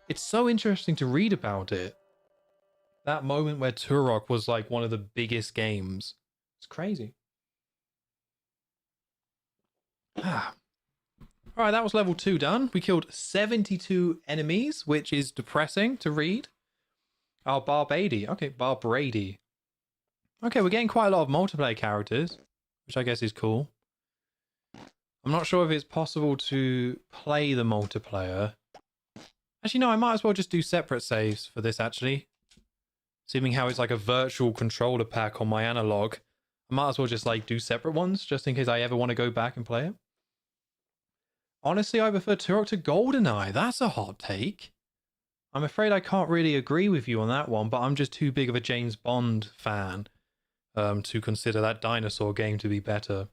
it's so interesting to read about it. That moment where Turok was like one of the biggest games. It's crazy. Ah. All right, that was level 2 done. We killed 72 enemies, which is depressing to read. Oh, Barbrady. Okay, Barbrady. Okay, we're getting quite a lot of multiplayer characters, which I guess is cool. I'm not sure if it's possible to play the multiplayer. Actually, no, I might as well just do separate saves for this, actually. Seeming how it's like a virtual controller pack on my analog, I might as well just like do separate ones, just in case I ever want to go back and play it. Honestly, I prefer Turok to GoldenEye. That's a hot take. I'm afraid I can't really agree with you on that one, but I'm just too big of a James Bond fan to consider that dinosaur game to be better.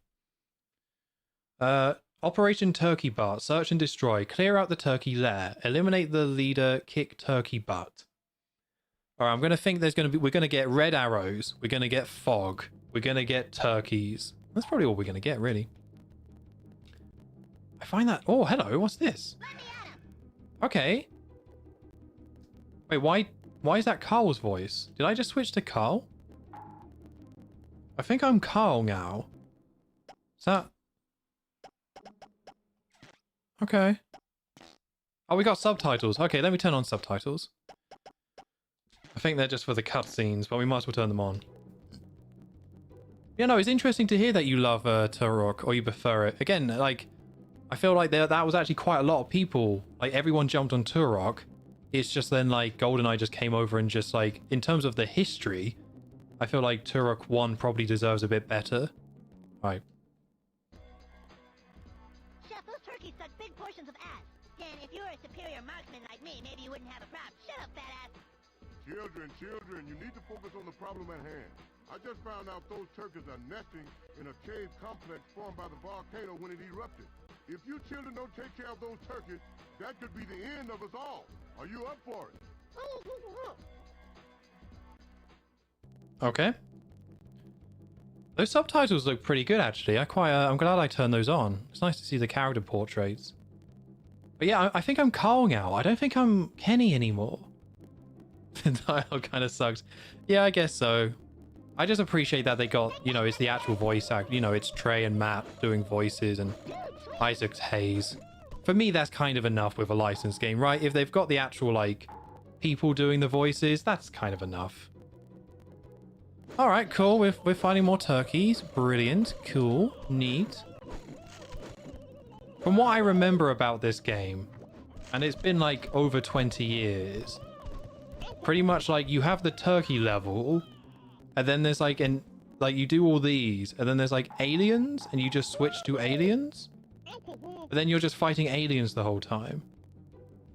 Operation Turkey Butt. Search and destroy. Clear out the turkey lair. Eliminate the leader. Kick turkey butt. All right, I'm going to think there's going to be... We're going to get red arrows. We're going to get fog. We're going to get turkeys. That's probably all we're going to get, really. I find that... Oh, hello. What's this? Okay. Wait, why is that Carl's voice? Did I just switch to Carl? I think I'm Carl now. Is that... Okay. Oh, we got subtitles. Okay, let me turn on subtitles. I think they're just for the cutscenes, but we might as well turn them on. Yeah, no, it's interesting to hear that you love Turok, or you prefer it. Again, like... I feel like that was actually quite a lot of people. Like, everyone jumped on Turok. It's just then, like, GoldenEye just came over and just, like, in terms of the history, I feel like Turok 1 probably deserves a bit better. Right. Chef, those turkeys suck big portions of ass. And if you were a superior marksman like me, maybe you wouldn't have a problem. Shut up, fat ass. Children, you need to focus on the problem at hand. I just found out those turkeys are nesting in a cave complex formed by the volcano when it erupted. If you children don't take care of those turkeys, that could be the end of us all. Are you up for it? Okay. Those subtitles look pretty good, actually. I'm glad I turned those on. It's nice to see the character portraits. But yeah, I think I'm Carl now. I don't think I'm Kenny anymore. The dialogue kind of sucks. Yeah, I guess so. I just appreciate that they got, you know, it's the actual voice act. You know, it's Trey and Matt doing voices and Isaac Hayes. For me, that's kind of enough with a licensed game, right? If they've got the actual, like, people doing the voices, that's kind of enough. All right, cool. We're finding more turkeys. Brilliant. Cool. Neat. From what I remember about this game, and it's been like over 20 years, pretty much like you have the turkey level, and then there's like you do all these, and then there's like aliens, and you just switch to aliens, but then you're just fighting aliens the whole time.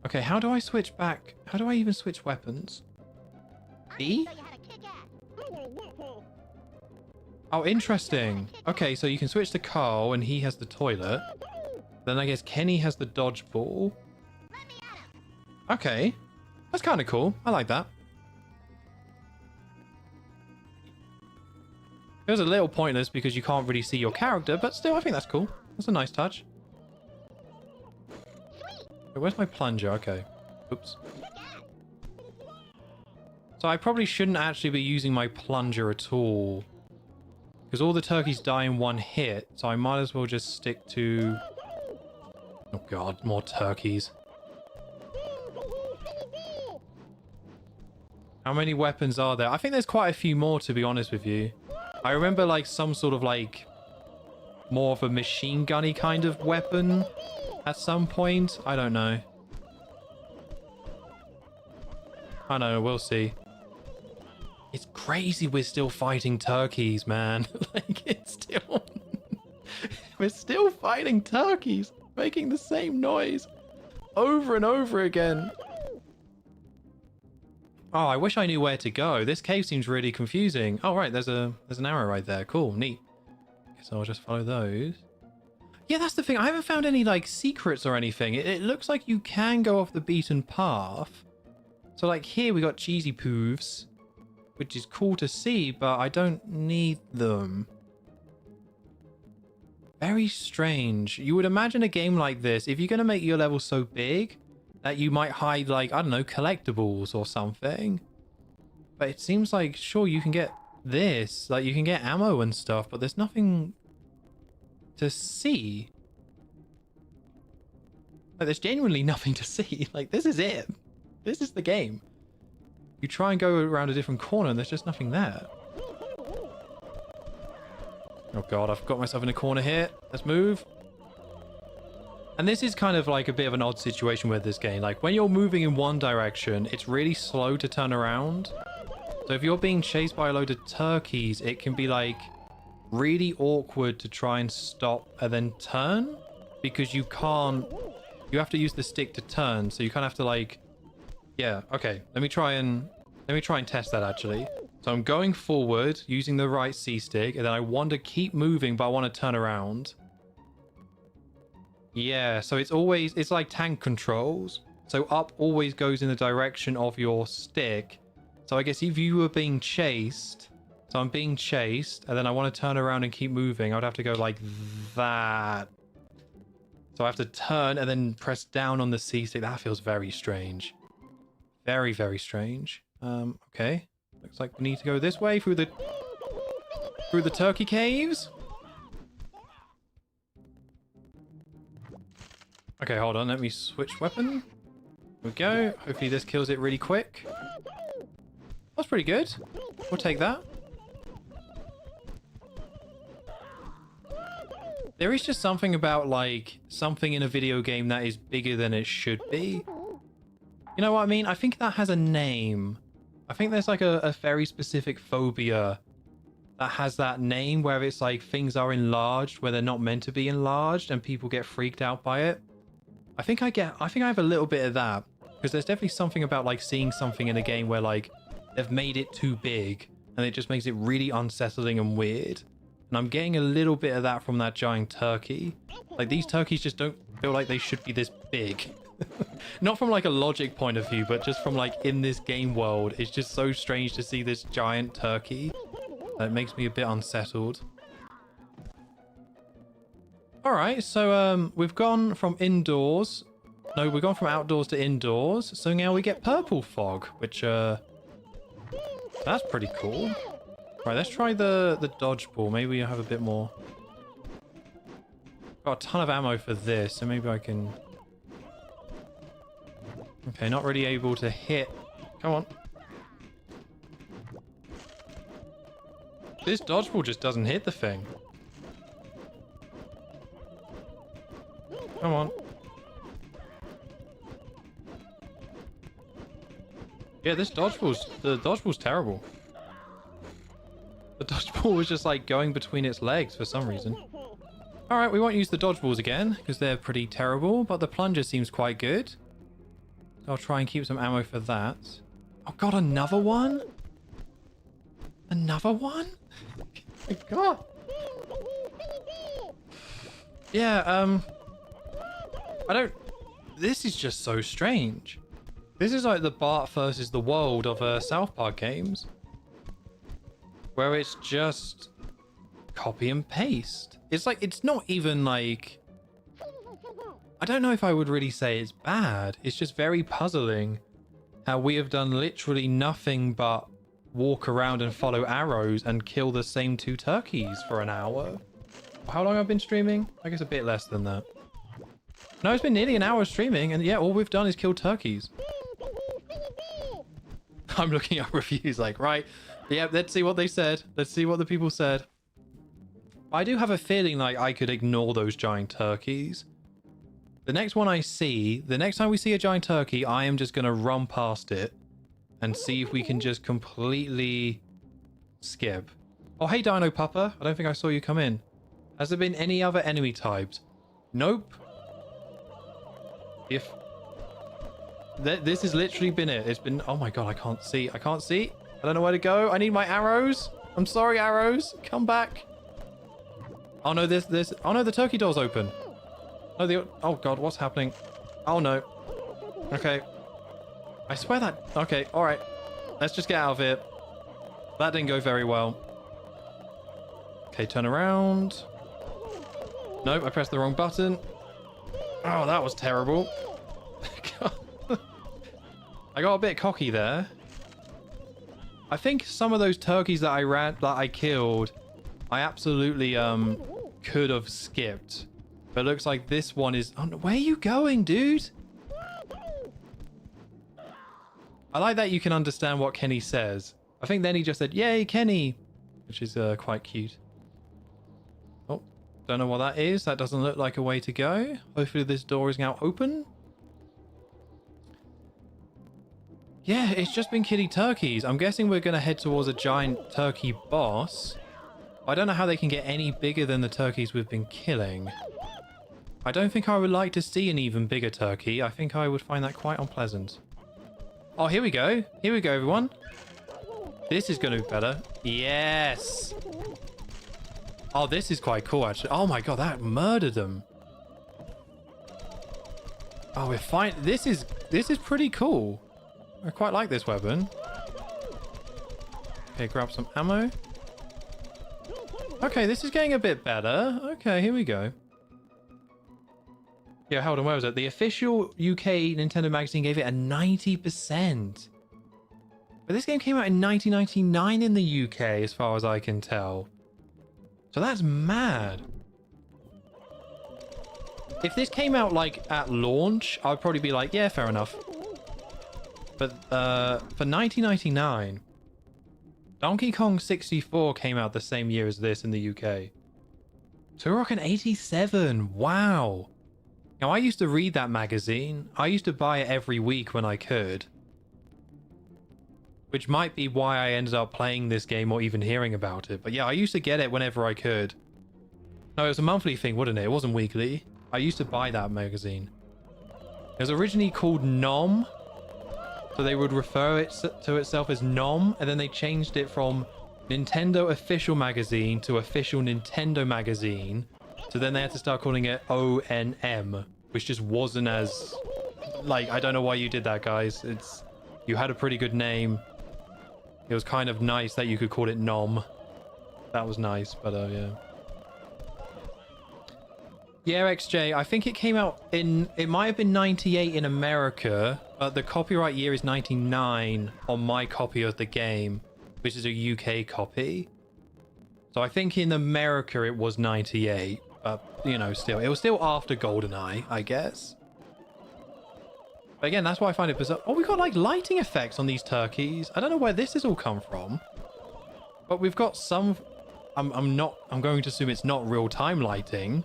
Okay, how do I switch back? How do I even switch weapons? B? Oh, interesting. Okay, so you can switch to Carl, and he has the toilet. Then I guess Kenny has the dodgeball. Okay. That's kind of cool. I like that. It was a little pointless because you can't really see your character, but still, I think that's cool. That's a nice touch. Wait, where's my plunger? Okay. Oops. So I probably shouldn't actually be using my plunger at all, because all the turkeys die in one hit, so I might as well just stick to Oh god, more turkeys. How many weapons are there? I think there's quite a few more, to be honest with you. I remember like some sort of like more of a machine gunny kind of weapon at some point. I don't know. I don't know, we'll see. It's crazy we're still fighting turkeys, man. Like, it's still... we're still fighting turkeys, making the same noise over and over again. Oh, I wish I knew where to go. This cave seems really confusing. Oh, right, there's an arrow right there. Cool, neat. Guess I'll just follow those. Yeah, that's the thing. I haven't found any, like, secrets or anything. It looks like you can go off the beaten path. So, like, here we got cheesy poofs, which is cool to see, but I don't need them. Very strange. You would imagine a game like this, if you're going to make your level so big, that you might hide, like, I don't know, collectibles or something. But it seems like, sure, you can get this. Like, you can get ammo and stuff, but there's nothing to see. Like, there's genuinely nothing to see. Like, this is it. This is the game. You try and go around a different corner and there's just nothing there. Oh god, I've got myself in a corner here. Let's move. And this is kind of like a bit of an odd situation with this game. Like, when you're moving in one direction, it's really slow to turn around. So if you're being chased by a load of turkeys, it can be like really awkward to try and stop and then turn, because you can't... You have to use the stick to turn, so you kind of have to like... Yeah, okay. Let me try and test that actually. So I'm going forward using the right C stick, and then I want to keep moving, but I want to turn around. Yeah, so it's like tank controls. So up always goes in the direction of your stick. So I guess if you were being chased, so I'm being chased, and then I want to turn around and keep moving, I would have to go like that. So I have to turn and then press down on the C stick. That feels very strange. Very, very strange. Okay. Looks like we need to go this way through the turkey caves. Okay, hold on. Let me switch weapon. There we go. Hopefully this kills it really quick. That's pretty good. We'll take that. There is just something about, like, something in a video game that is bigger than it should be. You know what I mean? I think that has a name. I think there's, like, a very specific phobia that has that name, where it's, like, things are enlarged where they're not meant to be enlarged and people get freaked out by it. I think I have a little bit of that. Because there's definitely something about, like, seeing something in a game where, like, they've made it too big and it just makes it really unsettling and weird. And I'm getting a little bit of that from that giant turkey. Like, these turkeys just don't feel like they should be this big. Not from, like, a logic point of view, but just from, like, in this game world. It's just so strange to see this giant turkey. That makes me a bit unsettled. Alright, so we've gone from indoors. No, we've gone from outdoors to indoors. So now we get purple fog, which, that's pretty cool. Right, let's try the dodgeball. Maybe we have a bit more. Got a ton of ammo for this, so maybe I can... Okay, not really able to hit. Come on. This dodgeball just doesn't hit the thing. Come on. Yeah, the dodgeball's terrible. The dodgeball was just like going between its legs for some reason. Alright, we won't use the dodgeballs again because they're pretty terrible, but the plunger seems quite good. So I'll try and keep some ammo for that. Oh god, another one? Another one? Oh my god. Yeah, this is just so strange. This is like the Bart versus the world of South Park games. Where it's just copy and paste. It's like, it's not even like... I don't know if I would really say it's bad. It's just very puzzling how we have done literally nothing but walk around and follow arrows and kill the same two turkeys for an hour. How long I've been streaming? I guess a bit less than that. No, it's been nearly an hour of streaming, and yeah, all we've done is kill turkeys. I'm looking at reviews like, right, yeah, let's see what they said. Let's see what the people said. I do have a feeling like I could ignore those giant turkeys. The next one I see, the next time we see a giant turkey, I am just going to run past it and see if we can just completely skip. Oh, hey, Dino Pupper. I don't think I saw you come in. Has there been any other enemy types? Nope. If... This has literally been it. It's been... Oh my god, I can't see. I can't see. I don't know where to go. I need my arrows. I'm sorry, arrows. Come back. Oh no, there's... Oh no, the turkey door's open. Oh, oh god, what's happening? Oh no. Okay. I swear that... Okay, alright. Let's just get out of here. That didn't go very well. Okay, turn around. Nope, I pressed the wrong button. Oh, that was terrible. I got a bit cocky there. I think some of those turkeys that I killed, I absolutely could have skipped. But it looks like this one is... Oh, where are you going, dude? I like that you can understand what Kenny says. I think then he just said, "Yay, Kenny," which is quite cute. Oh, don't know what that is. That doesn't look like a way to go. Hopefully this door is now open. Yeah, it's just been kitty turkeys. I'm guessing we're going to head towards a giant turkey boss. I don't know how they can get any bigger than the turkeys we've been killing. I don't think I would like to see an even bigger turkey. I think I would find that quite unpleasant. Oh, here we go. Here we go, everyone. This is going to be better. Yes. Oh, this is quite cool, actually. Oh my god, that murdered them. Oh, we're fine. This is pretty cool. I quite like this weapon. Okay, grab some ammo. Okay, this is getting a bit better. Okay, here we go. Yeah, hold on, where was it? The official UK Nintendo magazine gave it a 90%. But this game came out in 1999 in the UK, as far as I can tell. So that's mad. If this came out, like, at launch, I'd probably be like, yeah, fair enough. But, for 1999, Donkey Kong 64 came out the same year as this in the UK. Turok in 87, wow. Now, I used to read that magazine. I used to buy it every week when I could. Which might be why I ended up playing this game or even hearing about it. But yeah, I used to get it whenever I could. No, it was a monthly thing, wasn't it? It wasn't weekly. I used to buy that magazine. It was originally called NOM. So they would refer it to itself as NOM. And then they changed it from Nintendo Official Magazine to Official Nintendo Magazine. So then they had to start calling it ONM, which just wasn't as... Like, I don't know why you did that, guys. You had a pretty good name. It was kind of nice that you could call it NOM. That was nice, but yeah. Yeah, XJ, I think it came out in... It might have been 98 in America, but the copyright year is 99 on my copy of the game, which is a UK copy. So I think in America it was 98. But, you know, still, it was still after GoldenEye, I guess. But again, that's why I find it bizarre. Oh, we got like lighting effects on these turkeys. I don't know where this has all come from. But we've got some... I'm going to assume it's not real-time lighting.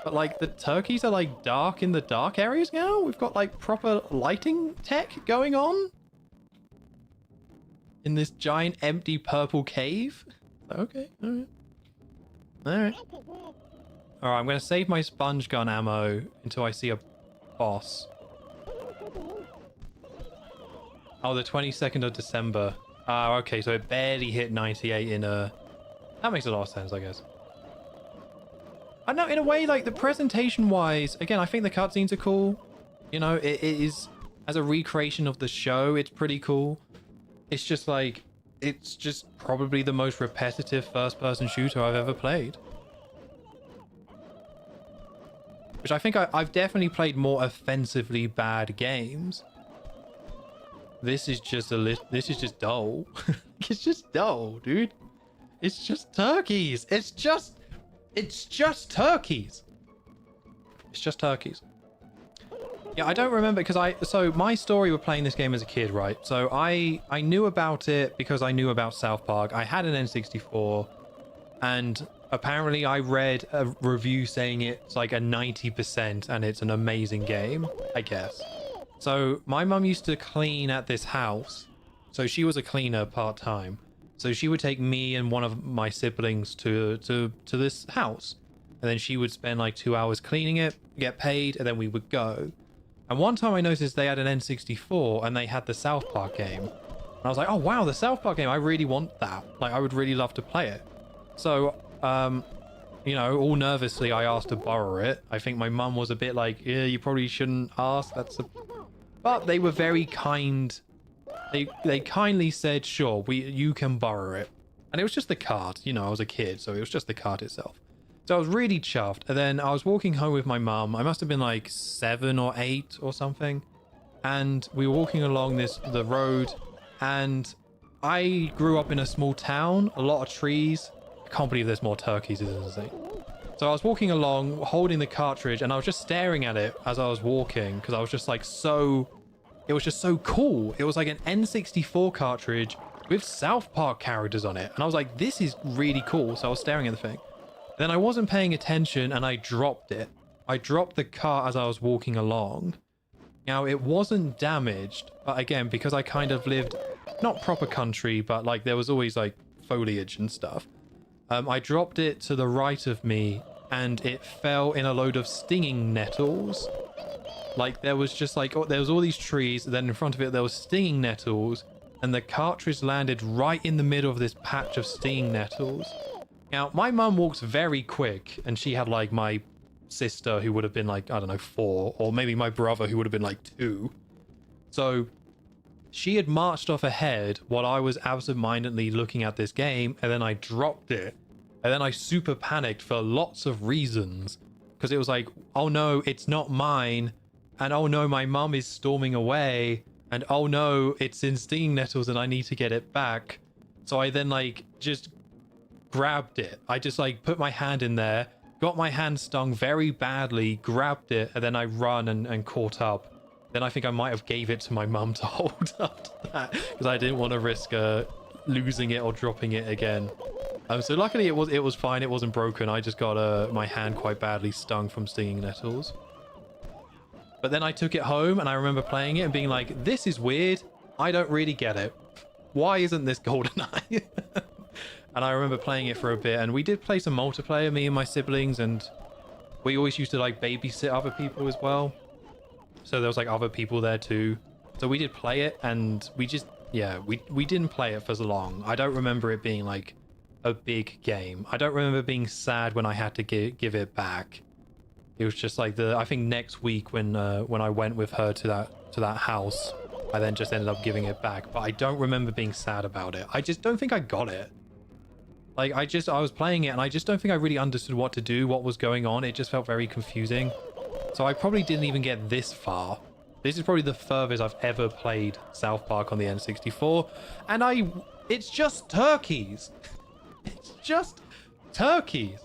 But like the turkeys are like dark in the dark areas now. We've got like proper lighting tech going on. In this giant empty purple cave. Okay, alright. Alright. Alright, I'm going to save my sponge gun ammo until I see a boss. Oh, the 22nd of December. Ah, okay, so it barely hit 98 in a... That makes a lot of sense, I guess. I know, in a way, like, the presentation-wise, again, I think the cutscenes are cool. You know, it is, as a recreation of the show, it's pretty cool. It's just, like, it's just probably the most repetitive first-person shooter I've ever played. Which I think I've definitely played more offensively bad games. This is just this is just dull. It's just dull, dude. It's just turkeys. It's just turkeys. It's just turkeys. Yeah, I don't remember because so my story with playing this game as a kid, right? So I knew about it because I knew about South Park. I had an N64 and apparently I read a review saying it's like a 90% and it's an amazing game, I guess. So my mum used to clean at this house. So she was a cleaner part-time. So she would take me and one of my siblings to this house. And then she would spend like 2 hours cleaning it, get paid, and then we would go. And one time I noticed they had an N64 and they had the South Park game. And I was like, oh wow, the South Park game, I really want that. Like, I would really love to play it. So, you know, all nervously, I asked to borrow it. I think my mum was a bit like, yeah, you probably shouldn't ask. But they were very kind. They kindly said, sure, you can borrow it. And it was just the cart. You know, I was a kid, so it was just the cart itself. So I was really chuffed. And then I was walking home with my mum. I must have been like 7 or 8 or something. And we were walking along the road. And I grew up in a small town, a lot of trees. I can't believe there's more turkeys, isn't it? So I was walking along, holding the cartridge, and I was just staring at it as I was walking because I was just like it was just so cool. It was like an N64 cartridge with South Park characters on it. And I was like, this is really cool. So I was staring at the thing. Then I wasn't paying attention and I dropped it. I dropped the cart as I was walking along. Now, it wasn't damaged, but again, because I kind of lived, not proper country, but like there was always like foliage and stuff. I dropped it to the right of me and it fell in a load of stinging nettles. Like there was just like, there was all these trees, then in front of it there was stinging nettles, and the cartridge landed right in the middle of this patch of stinging nettles. Now, my mum walks very quick, and she had like my sister who would have been like, I don't know, 4, or maybe my brother who would have been like 2. So she had marched off ahead while I was absentmindedly looking at this game, and then I dropped it. And then I super panicked for lots of reasons. Because it was like, oh no, it's not mine. And oh no, my mum is storming away. And oh no, it's in stinging nettles and I need to get it back. So I then like just grabbed it. I just like put my hand in there, got my hand stung very badly, grabbed it, and then I run and caught up. Then I think I might have gave it to my mum to hold up to that because I didn't want to risk losing it or dropping it again. So luckily it was fine. It wasn't broken. I just got my hand quite badly stung from stinging nettles. But then I took it home and I remember playing it and being like, this is weird. I don't really get it. Why isn't this GoldenEye? And I remember playing it for a bit, and we did play some multiplayer, me and my siblings, and we always used to like babysit other people as well. So there was like other people there too. So we did play it, and we just, yeah, we didn't play it for so long. I don't remember it being like a big game. I don't remember being sad when I had to give it back. It was just like I think next week when I went with her to that house, I then just ended up giving it back. But I don't remember being sad about it. I just don't think I got it. Like I was playing it and I just don't think I really understood what to do, what was going on. It just felt very confusing. So I probably didn't even get this far. This is probably the furthest I've ever played South Park on the N64. And it's just turkeys. It's just turkeys.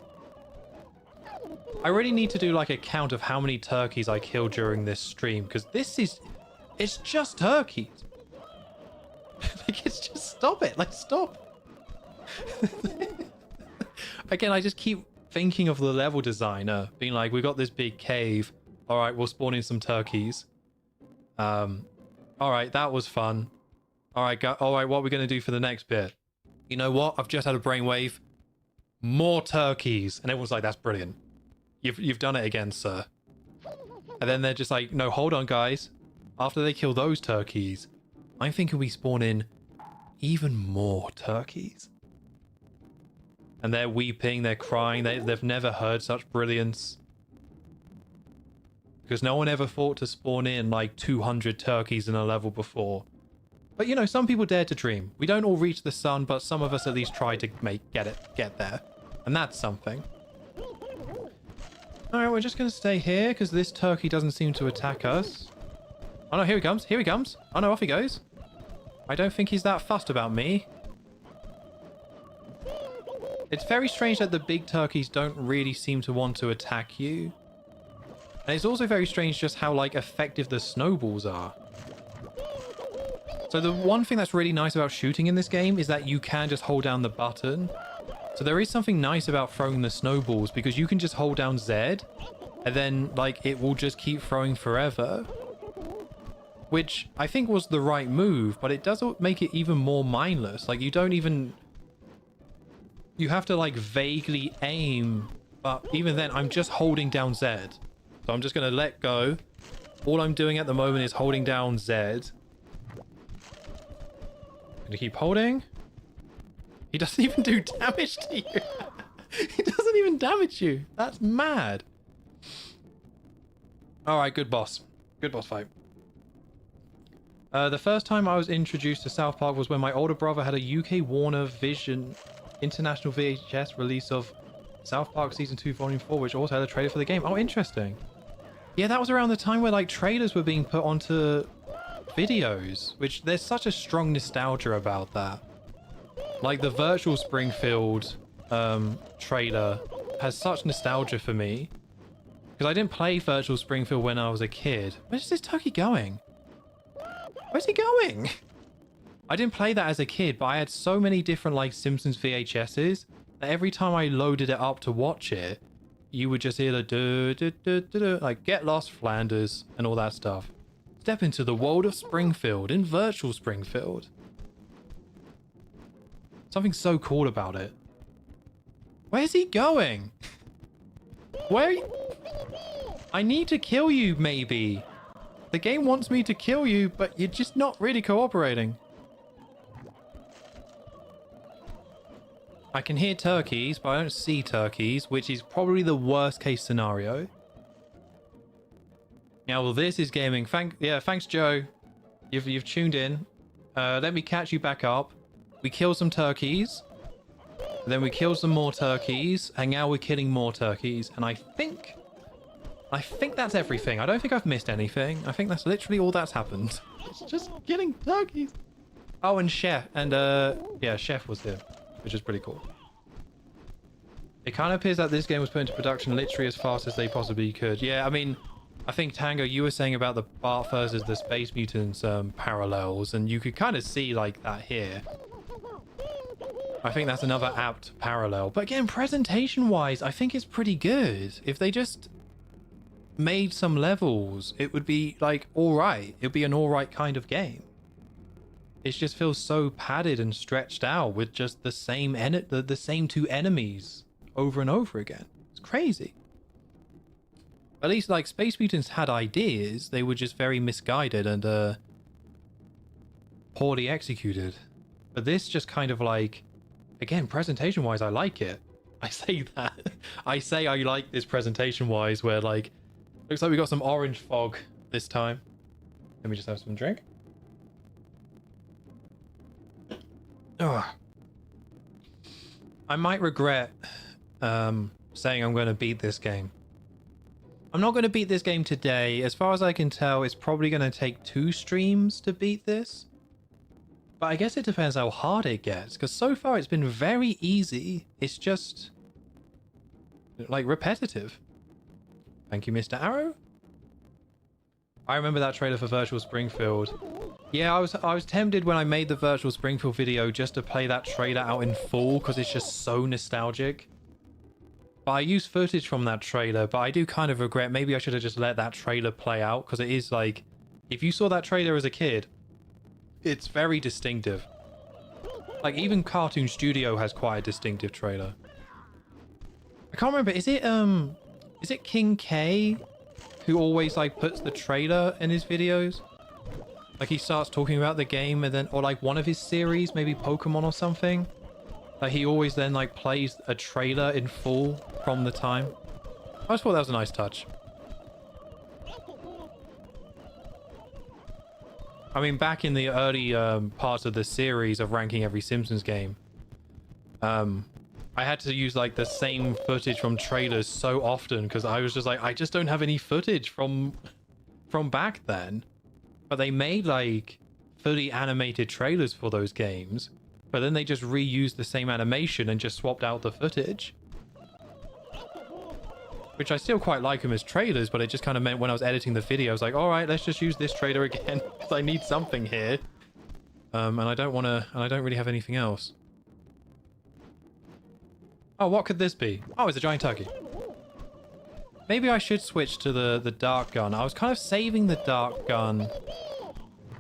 I really need to do like a count of how many turkeys I killed during this stream, because it's just turkeys. Like, it's just, stop it. Like, stop. Again, I just keep thinking of the level designer being like, we got this big cave. All right, we'll spawn in some turkeys. All right, that was fun. All right, what are we going to do for the next bit? You know what? I've just had a brainwave. More turkeys. And everyone's like, that's brilliant. You've done it again, sir. And then they're just like, no, hold on, guys. After they kill those turkeys, I'm thinking we spawn in even more turkeys. And they're weeping, they're crying, they've never heard such brilliance. Because no one ever thought to spawn in like 200 turkeys in a level before. But you know, some people dare to dream. We don't all reach the sun, but some of us at least try to get there. And that's something. Alright, we're just going to stay here because this turkey doesn't seem to attack us. Oh no, here he comes, here he comes. Oh no, off he goes. I don't think he's that fussed about me. It's very strange that the big turkeys don't really seem to want to attack you. And it's also very strange just how like effective the snowballs are. So the one thing that's really nice about shooting in this game is that you can just hold down the button. So there is something nice about throwing the snowballs because you can just hold down Z and then like it will just keep throwing forever. Which I think was the right move, but it does make it even more mindless. Like you don't even... You have to like vaguely aim, but even then I'm just holding down Z. So I'm just going to let go. All I'm doing at the moment is holding down Z. Gonna keep holding. He doesn't even do damage to you. He doesn't even damage you. That's mad. Alright, good boss. Good boss fight. The first time I was introduced to South Park was when my older brother had a UK Warner Vision International VHS release of South Park Season 2 Volume 4, which also had a trailer for the game. Oh, interesting. Yeah, that was around the time where like trailers were being put onto videos, which there's such a strong nostalgia about that. Like the Virtual Springfield trailer has such nostalgia for me because I didn't play Virtual Springfield when I was a kid. Where's this turkey going? Where's he going? I didn't play that as a kid, but I had so many different like Simpsons VHSs that every time I loaded it up to watch it, you would just hear the do, do, do, do, do, like Get Lost Flanders and all that stuff. Step into the world of Springfield in Virtual Springfield. Something so cool about it. Where's he going? Where? I need to kill you, maybe. The game wants me to kill you, but you're just not really cooperating. I can hear turkeys, but I don't see turkeys, which is probably the worst case scenario. Now, well, this is gaming. Thanks, Joe. You've tuned in. Let me catch you back up. We kill some turkeys. Then we kill some more turkeys. And now we're killing more turkeys. And I think that's everything. I don't think I've missed anything. I think that's literally all that's happened. It's just killing turkeys. Oh, and Chef. And, yeah, Chef was here, which is pretty cool. It kind of appears that this game was put into production literally as fast as they possibly could. Yeah, I mean... I think, Tango, you were saying about the Bart versus the Space Mutants parallels, and you could kind of see like that here. I think that's another apt parallel. But again, presentation-wise, I think it's pretty good. If they just made some levels, it would be like alright. It would be an alright kind of game. It just feels so padded and stretched out with just the same the same two enemies over and over again. It's crazy. At least, like, Space Mutants had ideas. They were just very misguided and poorly executed. But this just kind of like, again, presentation-wise, I like it. I say that. I say I like this presentation-wise, where, like, looks like we got some orange fog this time. Let me just have some drink. Ugh. I might regret saying I'm going to beat this game. I'm not going to beat this game today. As far as I can tell, it's probably going to take 2 streams to beat this. But I guess it depends how hard it gets, because so far it's been very easy. It's just, like, repetitive. Thank you, Mr. Arrow. I remember that trailer for Virtual Springfield. Yeah, I was tempted when I made the Virtual Springfield video just to play that trailer out in full, because it's just so nostalgic. But I used footage from that trailer, but I do kind of regret, maybe I should have just let that trailer play out, because it is like, if you saw that trailer as a kid, it's very distinctive. Like, even Cartoon Studio has quite a distinctive trailer. I can't remember, is it King K who always, like, puts the trailer in his videos? Like, he starts talking about the game and then, or like one of his series, maybe Pokemon or something. Like, he always then, like, plays a trailer in full from the time. I just thought that was a nice touch. I mean, back in the early parts of the series of ranking every Simpsons game, I had to use, like, the same footage from trailers so often because I was just like, I just don't have any footage from back then. But they made, like, fully animated trailers for those games. But then they just reused the same animation and just swapped out the footage. Which I still quite like them as trailers, but it just kind of meant when I was editing the video, I was like, all right, let's just use this trailer again because I need something here. And I don't really have anything else. Oh, what could this be? Oh, it's a giant turkey. Maybe I should switch to the dart gun. I was kind of saving the dart gun.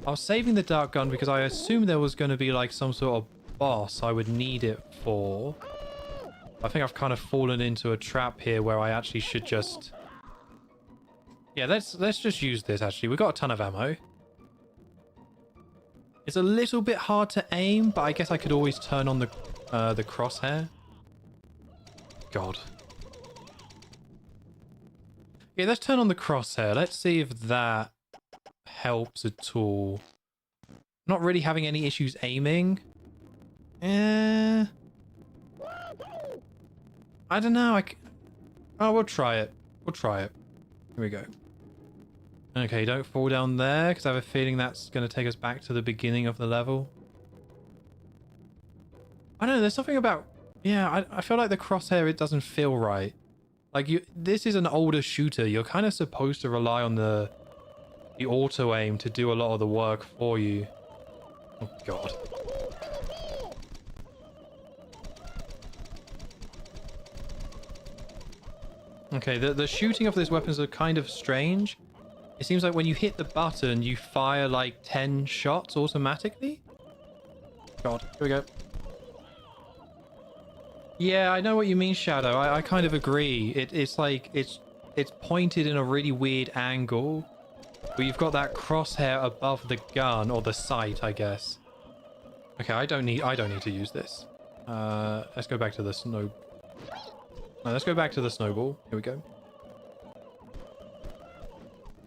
I was saving the dart gun because I assumed there was going to be like some sort of boss I would need it for. I think I've kind of fallen into a trap here where I actually should just... Yeah, let's just use this, actually. We've got a ton of ammo. It's a little bit hard to aim, but I guess I could always turn on the crosshair. God. Yeah, let's turn on the crosshair. Let's see if that helps at all. Not really having any issues aiming. I don't know. Oh, we'll try it. We'll try it. Here we go. Okay, don't fall down there, because I have a feeling that's going to take us back to the beginning of the level. I don't know. There's something about... Yeah, I feel like the crosshair, it doesn't feel right. Like, this is an older shooter. You're kind of supposed to rely on the auto-aim to do a lot of the work for you. Oh, God. Okay, the shooting of these weapons are kind of strange. It seems like when you hit the button, you fire like 10 shots automatically. God, here we go. Yeah, I know what you mean, Shadow. I kind of agree. It's like, it's pointed in a really weird angle. But you've got that crosshair above the gun, or the sight, I guess. Okay, I don't need to use this. Let's go back to the snow... No, let's go back to the snowball. Here we go.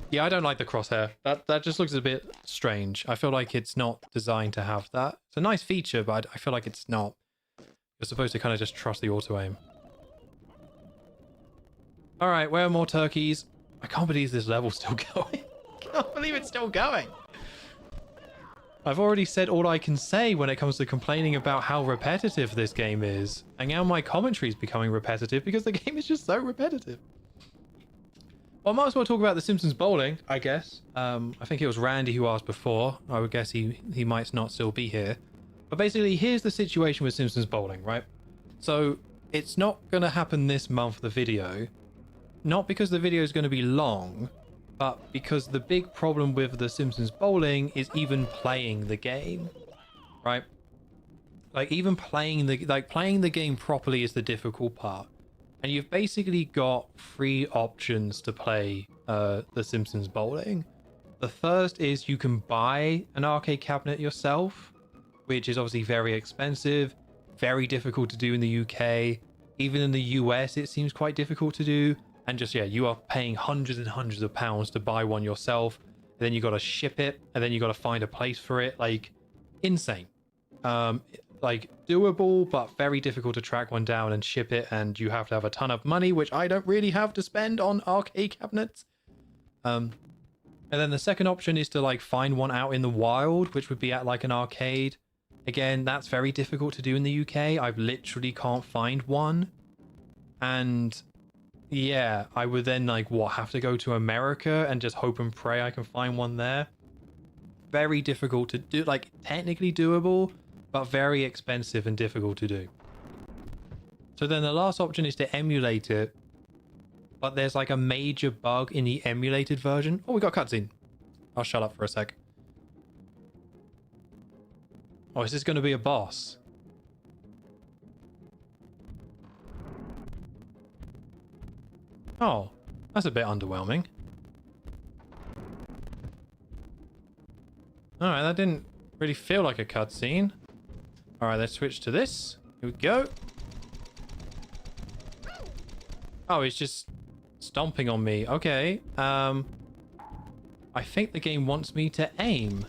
Yeah, I don't like the crosshair. That just looks a bit strange. I feel like it's not designed to have that. It's a nice feature, but I feel like it's not. You're supposed to kind of just trust the auto-aim. Alright, where are more turkeys? I can't believe this level's still going. I can't believe it's still going. I've already said all I can say when it comes to complaining about how repetitive this game is. And now my commentary is becoming repetitive because the game is just so repetitive. Well, I might as well talk about the Simpsons bowling, I guess. I think it was Randy who asked before. I would guess he might not still be here. But basically, here's the situation with Simpsons bowling, right? So, it's not going to happen this month, the video. Not because the video is going to be long, but because the big problem with the Simpsons bowling is even playing the game, right? Like, even playing the game properly is the difficult part. And you've basically got 3 options to play the Simpsons bowling. The first is you can buy an arcade cabinet yourself, which is obviously very expensive, very difficult to do in the UK. Even in the US, it seems quite difficult to do. And just, yeah, you are paying hundreds and hundreds of pounds to buy one yourself. And then you got to ship it. And then you got to find a place for it. Like, insane. Like, doable, but very difficult to track one down and ship it. And you have to have a ton of money, which I don't really have to spend on arcade cabinets. And then the second option is to, like, find one out in the wild, which would be at, like, an arcade. Again, that's very difficult to do in the UK. I literally can't find one. And... yeah, I would then, like, what, have to go to America and just hope and pray I can find one there? Very difficult to do, like, technically doable, but very expensive and difficult to do. So then the last option is to emulate it, but there's, like, a major bug in the emulated version. Oh, we got a cutscene. I'll shut up for a sec. Oh, is this going to be a boss? Oh, that's a bit underwhelming. Alright, that didn't really feel like a cutscene. Alright, let's switch to this. Here we go. Oh, he's just stomping on me. Okay. I think the game wants me to aim.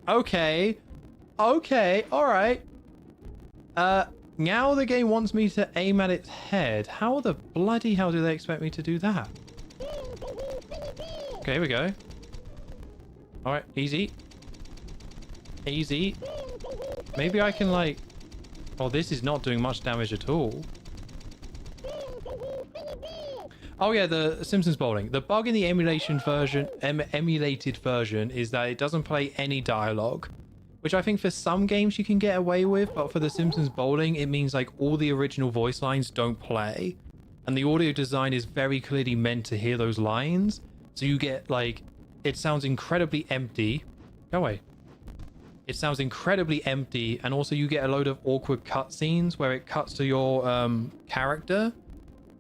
Okay. Okay, alright. Now the game wants me to aim at its head. How the bloody hell do they expect me to do that? Okay, here we go. Alright, easy. Easy. Maybe I can, like... oh, this is not doing much damage at all. Oh yeah, the Simpsons bowling. The bug in the emulated version is that it doesn't play any dialogue, which I think for some games you can get away with, but for the Simpsons bowling, it means like all the original voice lines don't play, and the audio design is very clearly meant to hear those lines, so you get like, it sounds incredibly empty. Go away. It sounds incredibly empty, and also you get a load of awkward cutscenes where it cuts to your character,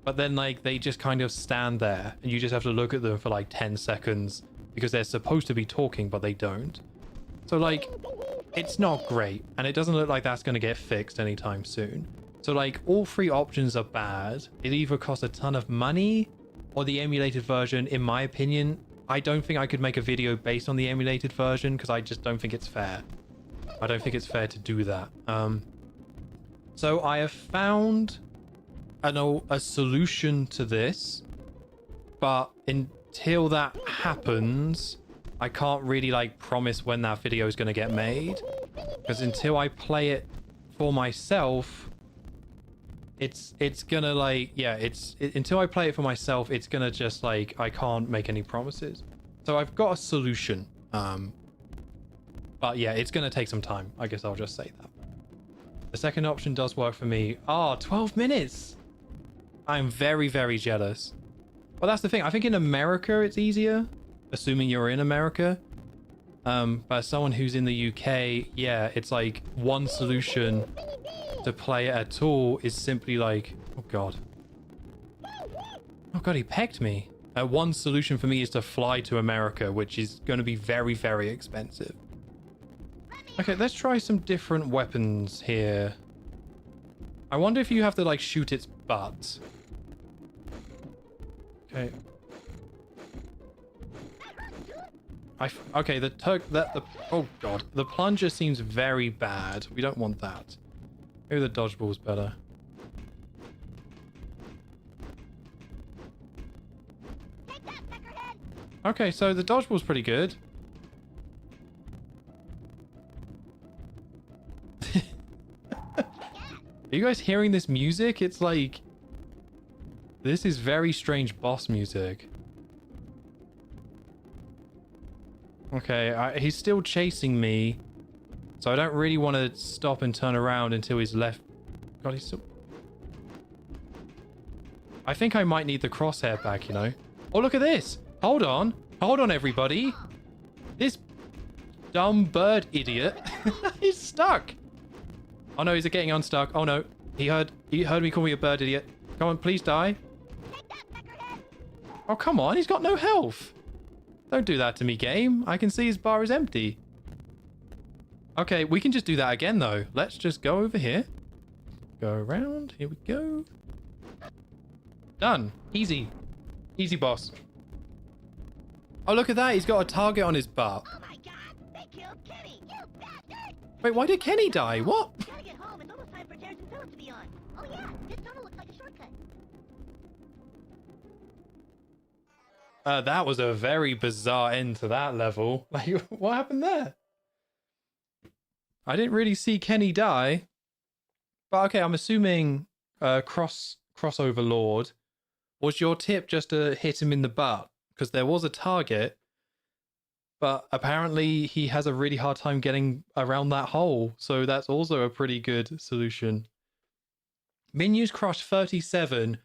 but then like they just kind of stand there and you just have to look at them for like 10 seconds because they're supposed to be talking but they don't. So like, it's not great, and it doesn't look like that's going to get fixed anytime soon. So like, all three options are bad. It either costs a ton of money, or the emulated version, in my opinion, I don't think I could make a video based on the emulated version because I just don't think it's fair. I don't think it's fair to do that. So I have found a solution to this, but until that happens, I can't really like promise when that video is going to get made, because until I play it for myself, it's gonna like, yeah, until I play it for myself, it's gonna just like, I can't make any promises. So I've got a solution, but yeah, it's gonna take some time. I guess I'll just say that. The second option does work for me. 12 minutes. I'm very, very jealous. Well, that's the thing. I think in America it's easier, assuming you're in America. But as someone who's in the UK, yeah, it's like one solution to play it at all is simply like, oh god. Oh god, he pecked me. One solution for me is to fly to America, which is going to be very, very expensive. Okay, let's try some different weapons here. I wonder if you have to like shoot its butt. Okay. Okay, oh god, the plunger seems very bad. We don't want that. Maybe the dodgeball's better. Okay, so the dodgeball's pretty good. Are you guys hearing this music? It's like, this is very strange boss music. Okay, he's still chasing me, so I don't really want to stop and turn around until he's left. God, he's still... I think I might need the crosshair back, you know. Oh, look at this. Hold on. Hold on, everybody. This dumb bird idiot is stuck. Oh no, he's getting unstuck. Oh no, he heard me call me a bird idiot. Come on, please die. Oh, come on, he's got no health. Don't do that to me, game. I can see his bar is empty. Okay, we can just do that again, though. Let's just go over here. Go around. Here we go. Done. Easy. Easy, boss. Oh, look at that. He's got a target on his butt. Oh my god, they killed Kenny, you bastard! Wait, why did Kenny die? What? Gotta get home. It's almost time for Terrence and Phillips to be on. Oh yeah, this tunnel looks like a shortcut. That was a very bizarre end to that level. Like, what happened there? I didn't really see Kenny die. But okay, I'm assuming crossover Lord. Was your tip just to hit him in the butt? Because there was a target, but apparently he has a really hard time getting around that hole. So that's also a pretty good solution. Menus crushed 37.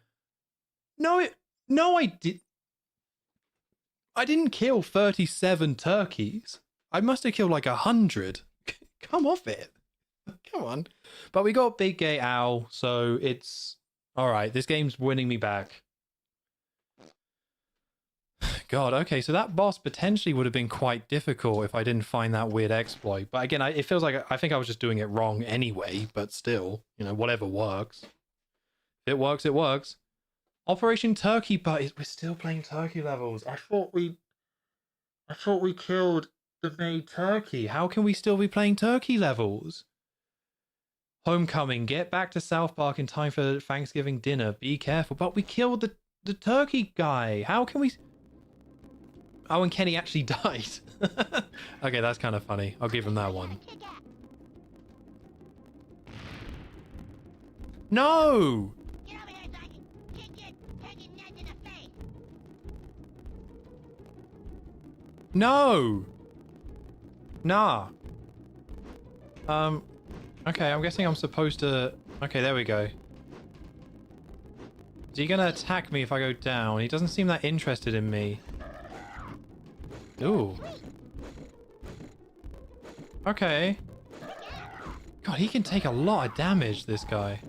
No, I didn't kill 37 turkeys. I must have killed like 100. Come off it. Come on. But we got Big Gay Owl, so it's all right. This game's winning me back. God, okay, so that boss potentially would have been quite difficult if I didn't find that weird exploit. But again, it feels like I think I was just doing it wrong anyway, but still, you know, whatever works. If it works, it works. Operation Turkey Butt. We're still playing turkey levels. I thought we killed the maid turkey. How can we still be playing turkey levels? Homecoming. Get back to South Park in time for Thanksgiving dinner. Be careful. But we killed the turkey guy. How can we... Oh, and Kenny actually died. Okay, that's kind of funny. I'll give him that one. No! Get over here so I can kick your turkey nuts in the face. No! Nah. Okay, I'm guessing I'm supposed to... Okay, there we go. Is he gonna attack me if I go down? He doesn't seem that interested in me. Ooh. Okay. God, he can take a lot of damage, this guy.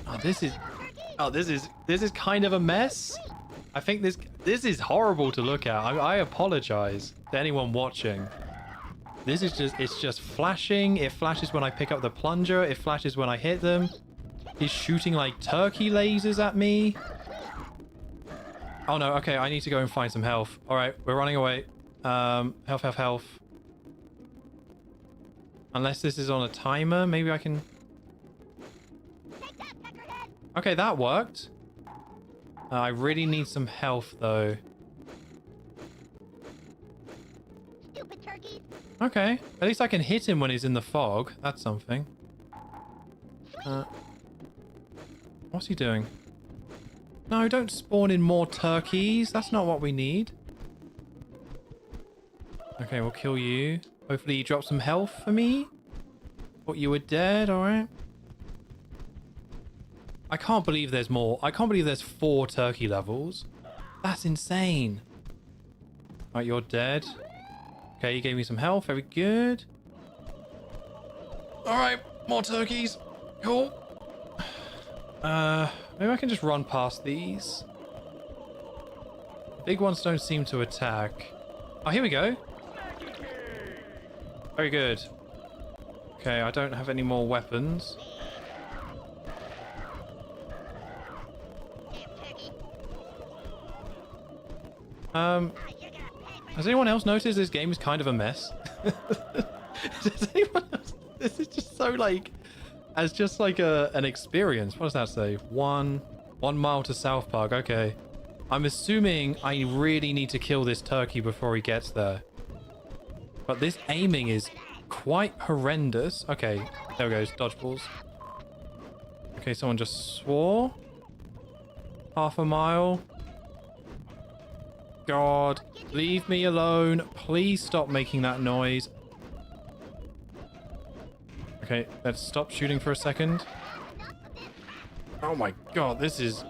Oh, this is kind of a mess. I think this is horrible to look at. I apologize to anyone watching. This is just, it's just flashing. It flashes when I pick up the plunger. It flashes when I hit them. He's shooting like turkey lasers at me. Oh no, okay, I need to go and find some health. All right, we're running away. Health. Unless this is on a timer, maybe I can... Okay, that worked. I really need some health, though. Stupid turkeys. Okay, at least I can hit him when he's in the fog. That's something. What's he doing? No, don't spawn in more turkeys. That's not what we need. Okay, we'll kill you. Hopefully you drop some health for me. Thought you were dead, alright. I can't believe there's more. I can't believe there's 4 turkey levels. That's insane. Alright, you're dead. Okay, you gave me some health. Very good. Alright, more turkeys. Cool. Maybe I can just run past these. Big ones don't seem to attack. Oh, here we go. Very good. Okay, I don't have any more weapons. Has anyone else noticed this game is kind of a mess? Does anyone else? This is just so like, as just like an experience. What does that say? 1 mile to South Park. Okay. I'm assuming I really need to kill this turkey before he gets there. But this aiming is quite horrendous. Okay, there goes dodgeballs. Okay, someone just swore. Half a mile. God, leave me alone. Please stop making that noise. Okay, let's stop shooting for a second. Oh my god, this is...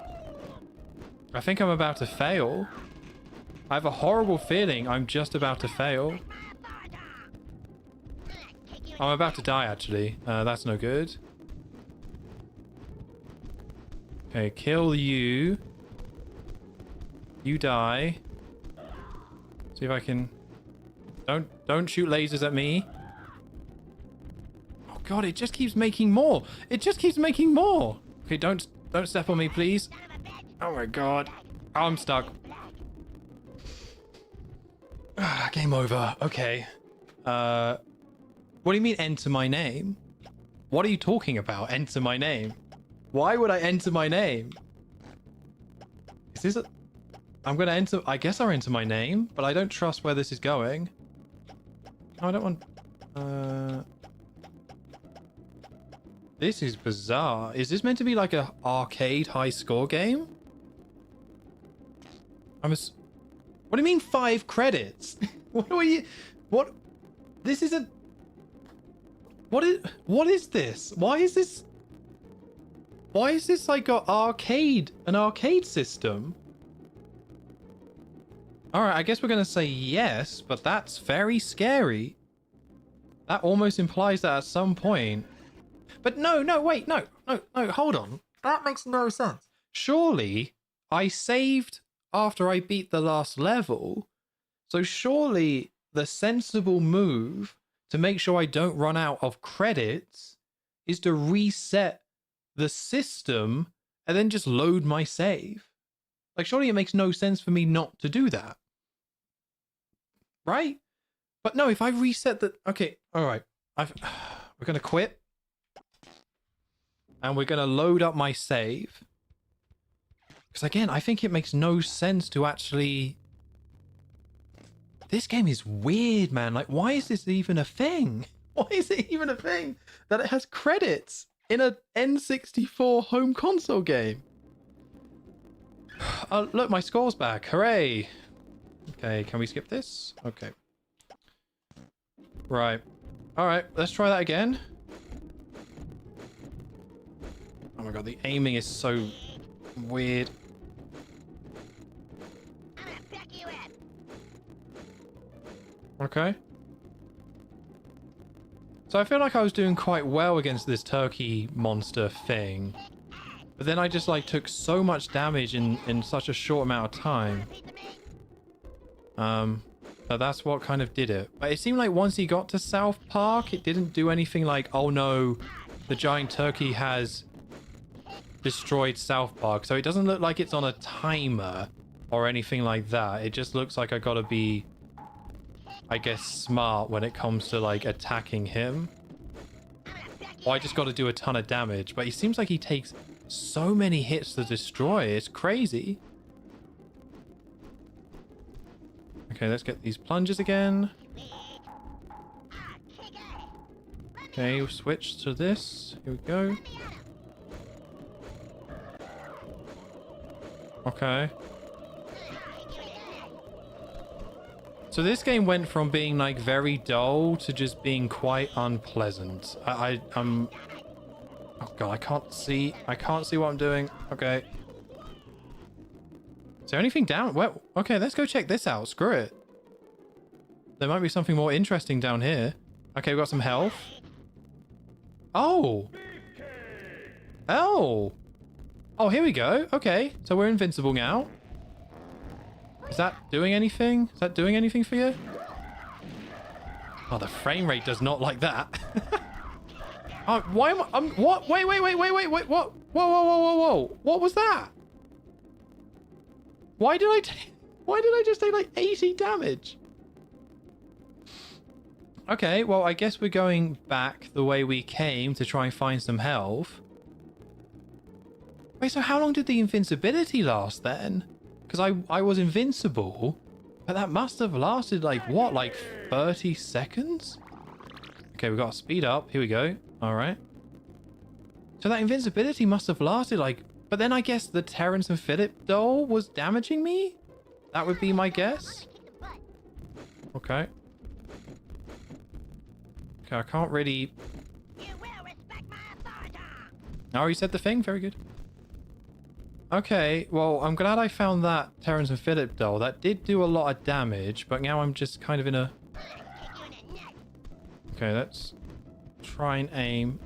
I think I'm about to fail. I have a horrible feeling I'm just about to fail. I'm about to die, actually. That's no good. Okay, kill you. You die. See if I can... Don't shoot lasers at me. Oh god, it just keeps making more. It just keeps making more. Okay, don't step on me, please. Oh my god. Oh, I'm stuck. Game over. Okay. What do you mean enter my name? What are you talking about? Enter my name? Why would I enter my name? Is this a... I'm gonna enter... I guess I'll enter my name, but I don't trust where this is going. Oh, I don't want... This is bizarre. Is this meant to be like a arcade high score game? What do you mean 5 credits? What are you... What... This isn't... What is this? Why is this like an arcade system? All right, I guess we're going to say yes, but that's very scary. That almost implies that at some point. But no, wait, no, hold on. That makes no sense. Surely I saved after I beat the last level. So surely the sensible move to make sure I don't run out of credits is to reset the system and then just load my save. Like, surely it makes no sense for me not to do that. Right? But no, if I reset the... Okay, all right. We're going to quit. And we're going to load up my save. Because again, I think it makes no sense to actually... This game is weird, man. Like, why is this even a thing? Why is it even a thing that it has credits in a N64 home console game? Look, my score's back. Hooray. Okay, can we skip this? Okay. Right. Alright, let's try that again. Oh my god, the aiming is so weird. I'm gonna peck you in. Okay. So I feel like I was doing quite well against this turkey monster thing. But then I just like took so much damage in such a short amount of time. Piece of meat? So that's what kind of did it. But it seemed like once he got to South Park, it didn't do anything like, oh no, the giant turkey has destroyed South Park. So it doesn't look like it's on a timer or anything like that. It just looks like I gotta be, I guess, smart when it comes to like attacking him. Or I just gotta do a ton of damage. But it seems like he takes so many hits to destroy. It's crazy. Okay, let's get these plunges again. Okay, we'll switch to this. Here we go. Okay. So this game went from being like very dull to just being quite unpleasant. I'm oh god, I can't see what I'm doing. Okay. Is there anything down? Well, okay, let's go check this out. Screw it. There might be something more interesting down here. Okay, we've got some health. Oh. Oh. Oh, here we go. Okay, so we're invincible now. Is that doing anything? Is that doing anything for you? Oh, the frame rate does not like that. Oh, why am I? What? Wait, what? Whoa, What was that? Why did I just take like 80 damage? Okay, well, I guess we're going back the way we came to try and find some health. Wait, so how long did the invincibility last then? Because I was invincible, but that must have lasted like, what, like 30 seconds? Okay, we got to speed up. Here we go. All right. So that invincibility must have lasted like... But then I guess the Terrence and Phillip doll was damaging me? That would be my guess. Okay. Okay, I can't really... You will respect my authority. Oh, you said the thing? Very good. Okay, well, I'm glad I found that Terrence and Phillip doll. That did do a lot of damage, but now I'm just kind of in a... Okay, let's try and aim.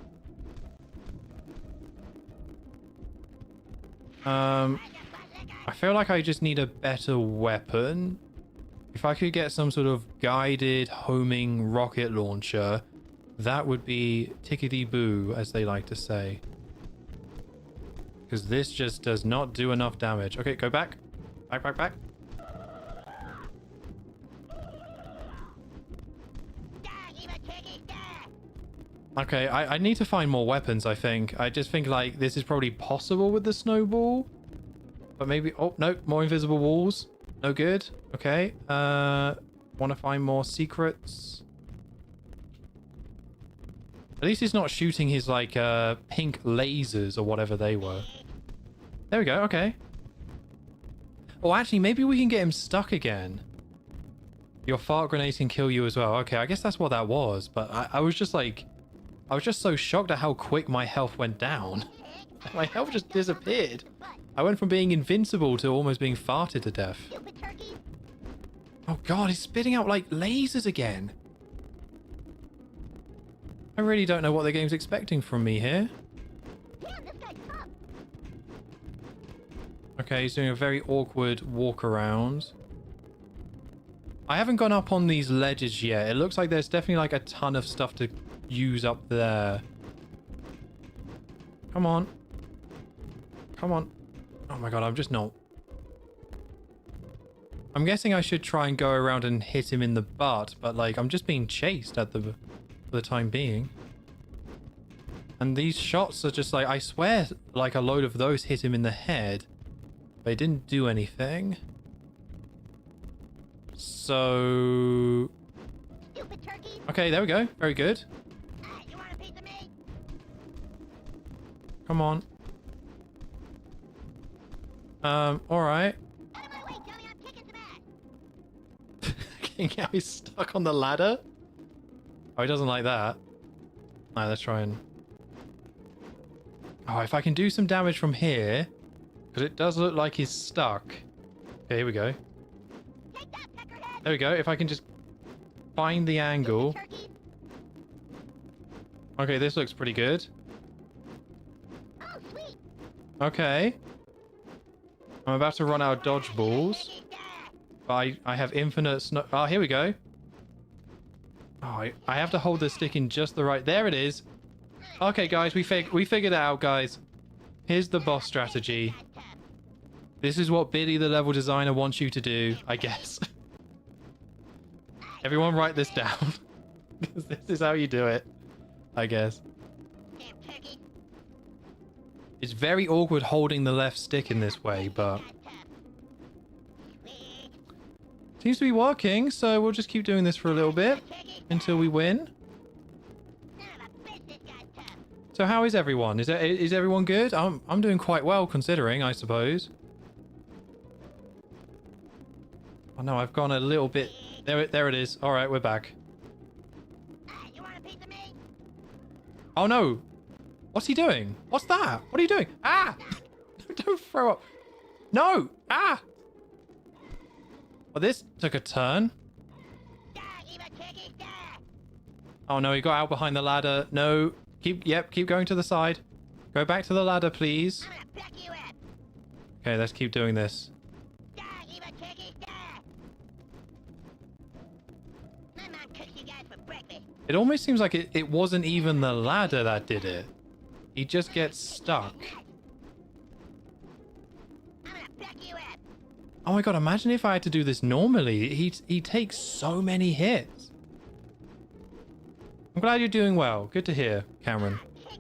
I feel like I just need a better weapon. If I could get some sort of guided homing rocket launcher, that would be tickety-boo, as they like to say. Because this just does not do enough damage. Okay, go back. Back. Okay, I need to find more weapons, I think. I just think, like, this is probably possible with the snowball. But maybe... Oh, no. More invisible walls. No good. Okay. Want to find more secrets. At least he's not shooting his, like, pink lasers or whatever they were. There we go. Okay. Oh, actually, maybe we can get him stuck again. Your fart grenade can kill you as well. Okay, I guess that's what that was. But I was just, like... I was just so shocked at how quick my health went down. My health just disappeared. I went from being invincible to almost being farted to death. Oh god, he's spitting out like lasers again. I really don't know what the game's expecting from me here. Okay, he's doing a very awkward walk around. I haven't gone up on these ledges yet. It looks like there's definitely like a ton of stuff to use up there. Come on. Come on. Oh my god, I'm just not... I'm guessing I should try and go around and hit him in the butt, but like, I'm just being chased at for the time being. And these shots are just like, I swear like a load of those hit him in the head. They didn't do anything. So... Okay, there we go. Very good. You want a piece of meat? Come on. Alright. Out of my way, Johnny, I'm kicking some ass. seeing how he's stuck on the ladder? Oh, he doesn't like that. Alright, let's try and... Oh, if I can do some damage from here, because it does look like he's stuck. Okay, here we go. Take that, peckerhead. There we go. If I can just find the angle. Turkey. Okay, this looks pretty good. Oh, sweet. Okay. I'm about to run out of dodgeballs. But I have infinite snow... Oh, here we go. Oh, I have to hold the stick in just the right... There it is. Okay, guys, we figured it out, guys. Here's the boss strategy. This is what Billy, the level designer, wants you to do, I guess. Everyone write this down. Because this is how you do it, I guess. Damn turkey. It's very awkward holding the left stick in this way, but... Sweet. Seems to be working, so we'll just keep doing this for a little bit until we win. Son of a bitch, this guy's tough. So how is everyone? Is everyone good? I'm doing quite well considering, I suppose. Oh no, I've gone a little bit... There it is. All right, we're back. You want a piece of me? Oh no! What's he doing? What's that? What are you doing? Ah! Don't throw up. No! Ah! Well, this took a turn. Oh no, he got out behind the ladder. No. Keep going to the side. Go back to the ladder, please. I'm gonna back you up. Okay, let's keep doing this. My mom cooks you guys for breakfast. It almost seems like it wasn't even the ladder that did it. He just gets stuck. I'm gonna back you up. Oh my god, imagine if I had to do this normally. He takes so many hits. I'm glad you're doing well. Good to hear, Cameron. Kick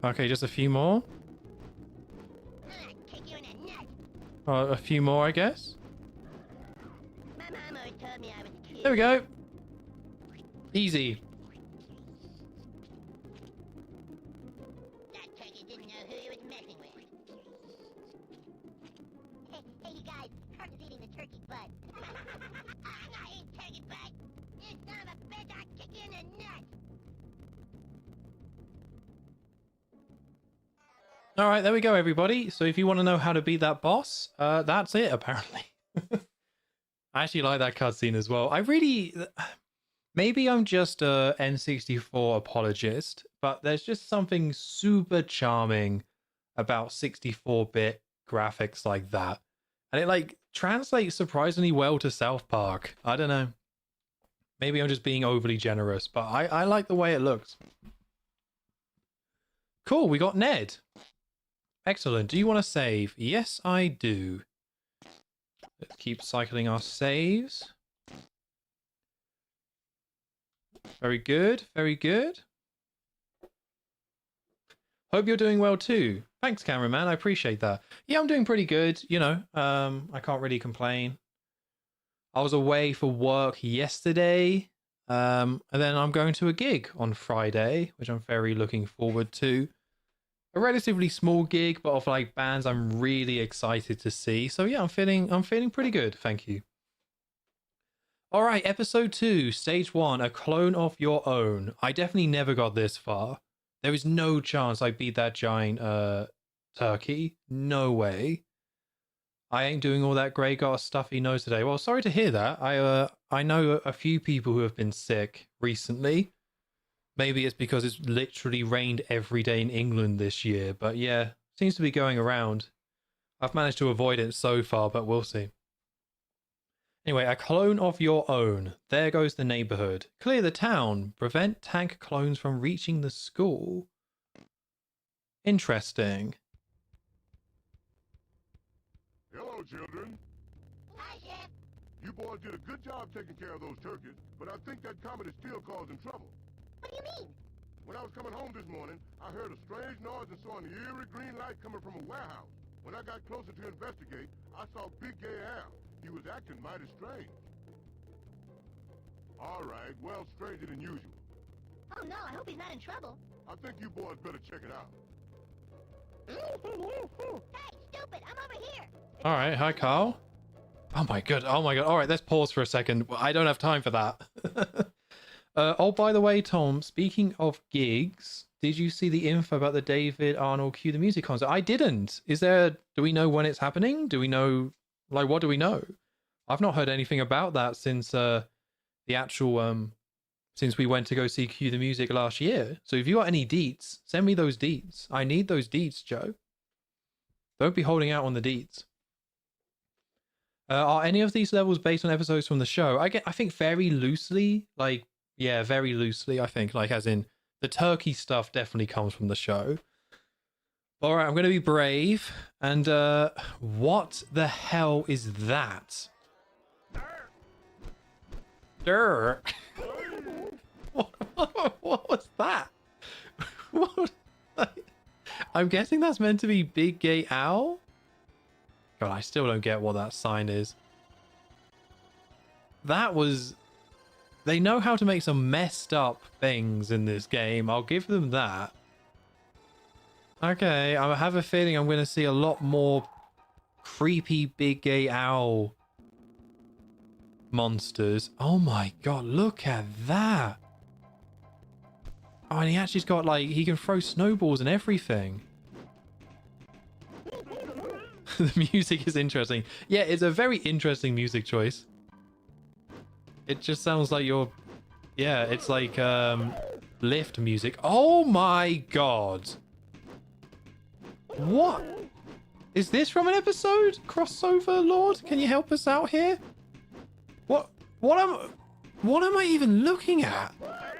ass. Okay, just a few more. I'm gonna kick you in the nuts. A few more, I guess. My mom always told me I was cute. There we go. Easy. That turkey didn't know who he was messing with. Hey, you guys. Kurt is eating the turkey butt. I'm not eating turkey butt. You son of a bitch, I'll kick you in the nuts. All right, there we go, everybody. So if you want to know how to beat that boss, that's it, apparently. I actually like that cutscene as well. Maybe I'm just a N64 apologist, but there's just something super charming about 64-bit graphics like that. And it like translates surprisingly well to South Park. I don't know. Maybe I'm just being overly generous, but I like the way it looks. Cool, we got Ned. Excellent. Do you want to save? Yes, I do. Let's keep cycling our saves. Very good. Very good. Hope you're doing well too. Thanks, cameraman. I appreciate that. Yeah, I'm doing pretty good. You know, I can't really complain. I was away for work yesterday. And then I'm going to a gig on Friday, which I'm very looking forward to. A relatively small gig, but of like bands I'm really excited to see. So yeah, I'm feeling pretty good. Thank you. All right, episode 2, stage 1, a clone of your own. I definitely never got this far. There is no chance I beat that giant turkey. No way. I ain't doing all that great. Got a stuffy nose today. Well, sorry to hear that. I know a few people who have been sick recently. Maybe it's because it's literally rained every day in England this year. But yeah, seems to be going around. I've managed to avoid it so far, but we'll see. Anyway, a clone of your own. There goes the neighborhood. Clear the town. Prevent tank clones from reaching the school. Interesting. Hello, children. Hi, Chef. You boys did a good job taking care of those turkeys, but I think that comet is still causing trouble. What do you mean? When I was coming home this morning, I heard a strange noise and saw an eerie green light coming from a warehouse. When I got closer to investigate, I saw Big Gay Al. He was acting mighty strange. All right, well, stranger than usual. Oh no, I hope he's not in trouble. I think you boys better check it out. Hey, stupid, I'm over here. All right, hi, Carl. Oh my god. Oh my god. All right, let's pause for a second. I don't have time for that. Oh, by the way, Tom, speaking of gigs, did you see the info about the David Arnold Cue the Music concert? I didn't. Do we know when it's happening? Do we know, like, what do we know? I've not heard anything about that since the actual, since we went to go see Cue the Music last year. So if you got any deets, send me those deets. I need those deets, Joe. Don't be holding out on the deets. Are any of these levels based on episodes from the show? I think very loosely, like, yeah, very loosely, I think, like, as in the turkey stuff definitely comes from the show. All right, I'm going to be brave. And what the hell is that? Durr. What was that? What was that? I'm guessing that's meant to be Big Gay Owl? God, I still don't get what that sign is. That was... They know how to make some messed up things in this game. I'll give them that. Okay, I have a feeling I'm going to see a lot more creepy Big Gay Owl monsters. Oh my god, look at that. Oh, and he actually's got, like, he can throw snowballs and everything. The music is interesting. Yeah, it's a very interesting music choice. It just sounds like you're... Yeah, it's like lift music. Oh my god. What? Is this from an episode? Crossover Lord? Can you help us out here? What am I even looking at?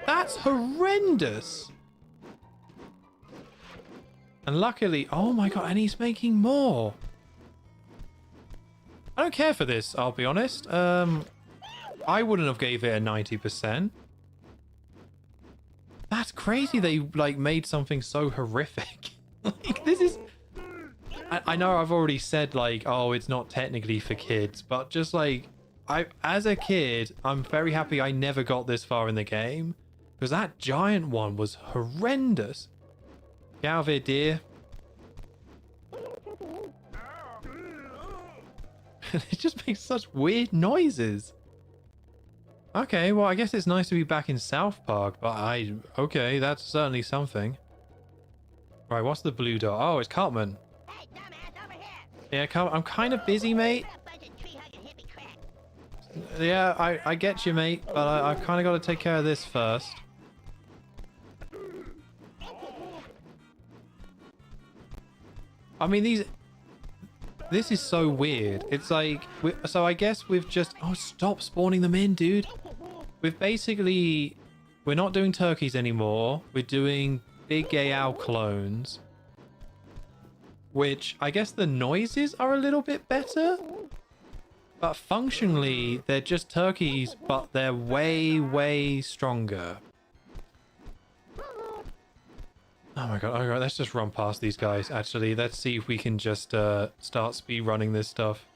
That's horrendous. And luckily, oh my god, and he's making more. I don't care for this, I'll be honest. I wouldn't have gave it a 90%. That's crazy they, like, made something so horrific. Like, this is... I know I've already said, like, oh, it's not technically for kids, but just, like, as a kid, I'm very happy I never got this far in the game. Because that giant one was horrendous. Get out of here, dear. It just makes such weird noises. Okay, well, I guess it's nice to be back in South Park, but okay, that's certainly something. Right, what's the blue dot? Oh, it's Cartman. Hey, dumbass, over here! Yeah, Cartman, I'm kind of busy, mate. What a bunch of tree-hugging hippie crap. Yeah, I get you, mate, but I've kind of got to take care of this first. I mean, this is so weird. It's like, so I guess we've just... Oh, stop spawning them in, dude. We've basically... We're not doing turkeys anymore. We're doing Big Gay Owl clones. Which, I guess the noises are a little bit better. But functionally, they're just turkeys, but they're way, way stronger. Oh my god, alright, let's just run past these guys. Actually, let's see if we can just start speed running this stuff.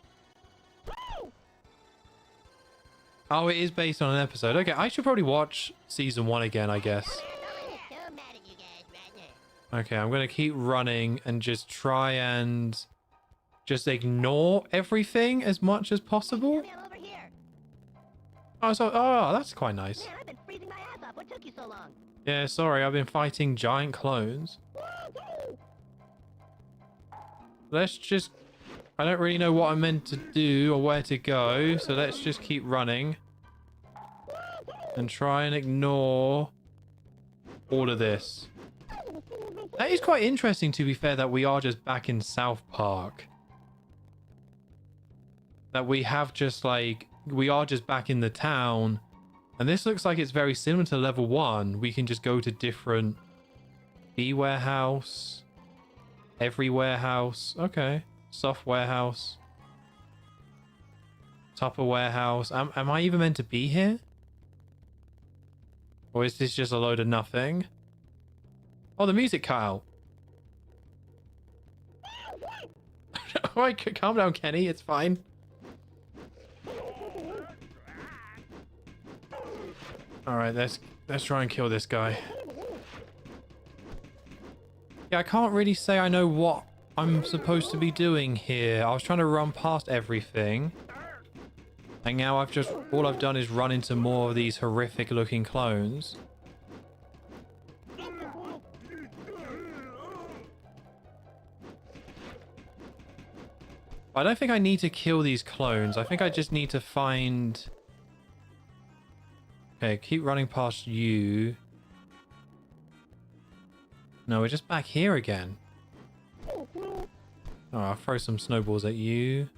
Oh, it is based on an episode. Okay, I should probably watch season 1 again, I guess. So mad at you guys right now. Okay, I'm gonna keep running and just try and just ignore everything as much as possible. Come over here. Oh, that's quite nice. Man, I've been freezing my ass off. What took you so long? Yeah, sorry, I've been fighting giant clones. Let's just... I don't really know what I'm meant to do or where to go, so let's just keep running. And try and ignore all of this. That is quite interesting, to be fair, that we are just back in South Park. That we have just, like... We are just back in the town. And this looks like it's very similar to level 1. We can just go to different... B warehouse. Every warehouse. Okay. Soft warehouse. Tupper warehouse. Am I even meant to be here? Or is this just a load of nothing? Oh, the music cut out. Alright, calm down, Kenny. It's fine. Alright, let's try and kill this guy. Yeah, I can't really say I know what I'm supposed to be doing here. I was trying to run past everything. And now all I've done is run into more of these horrific looking clones. I don't think I need to kill these clones. I think I just need to find... Okay, keep running past you. No, we're just back here again. Oh, I'll throw some snowballs at you.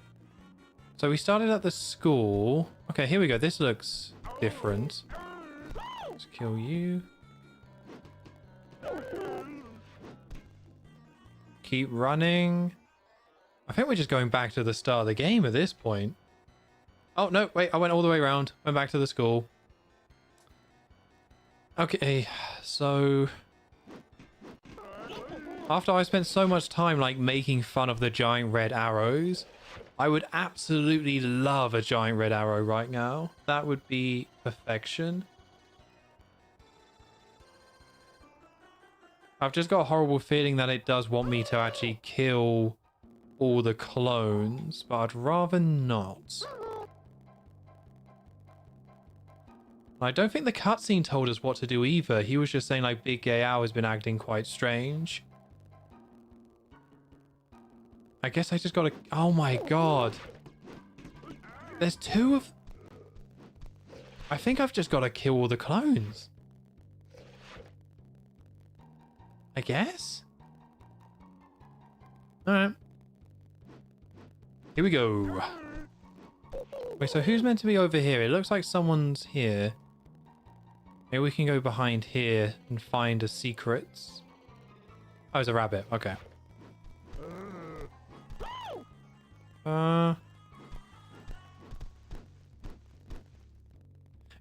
So we started at the school. Okay, here we go. This looks different. Let's kill you. Keep running. I think we're just going back to the start of the game at this point. Oh, no, wait, I went all the way around. Went back to the school. Okay, so... After I spent so much time, like, making fun of the giant red arrows, I would absolutely love a giant red arrow right now. That would be perfection. I've just got a horrible feeling that it does want me to actually kill all the clones, but I'd rather not. I don't think the cutscene told us what to do either. He was just saying like Big Gay Al has been acting quite strange. I guess I just gotta... Oh my god. There's two of... I think I've just got to kill all the clones. I guess? Alright. Here we go. Wait, so who's meant to be over here? It looks like someone's here. Maybe we can go behind here and find a secret. Oh, it's a rabbit. Okay.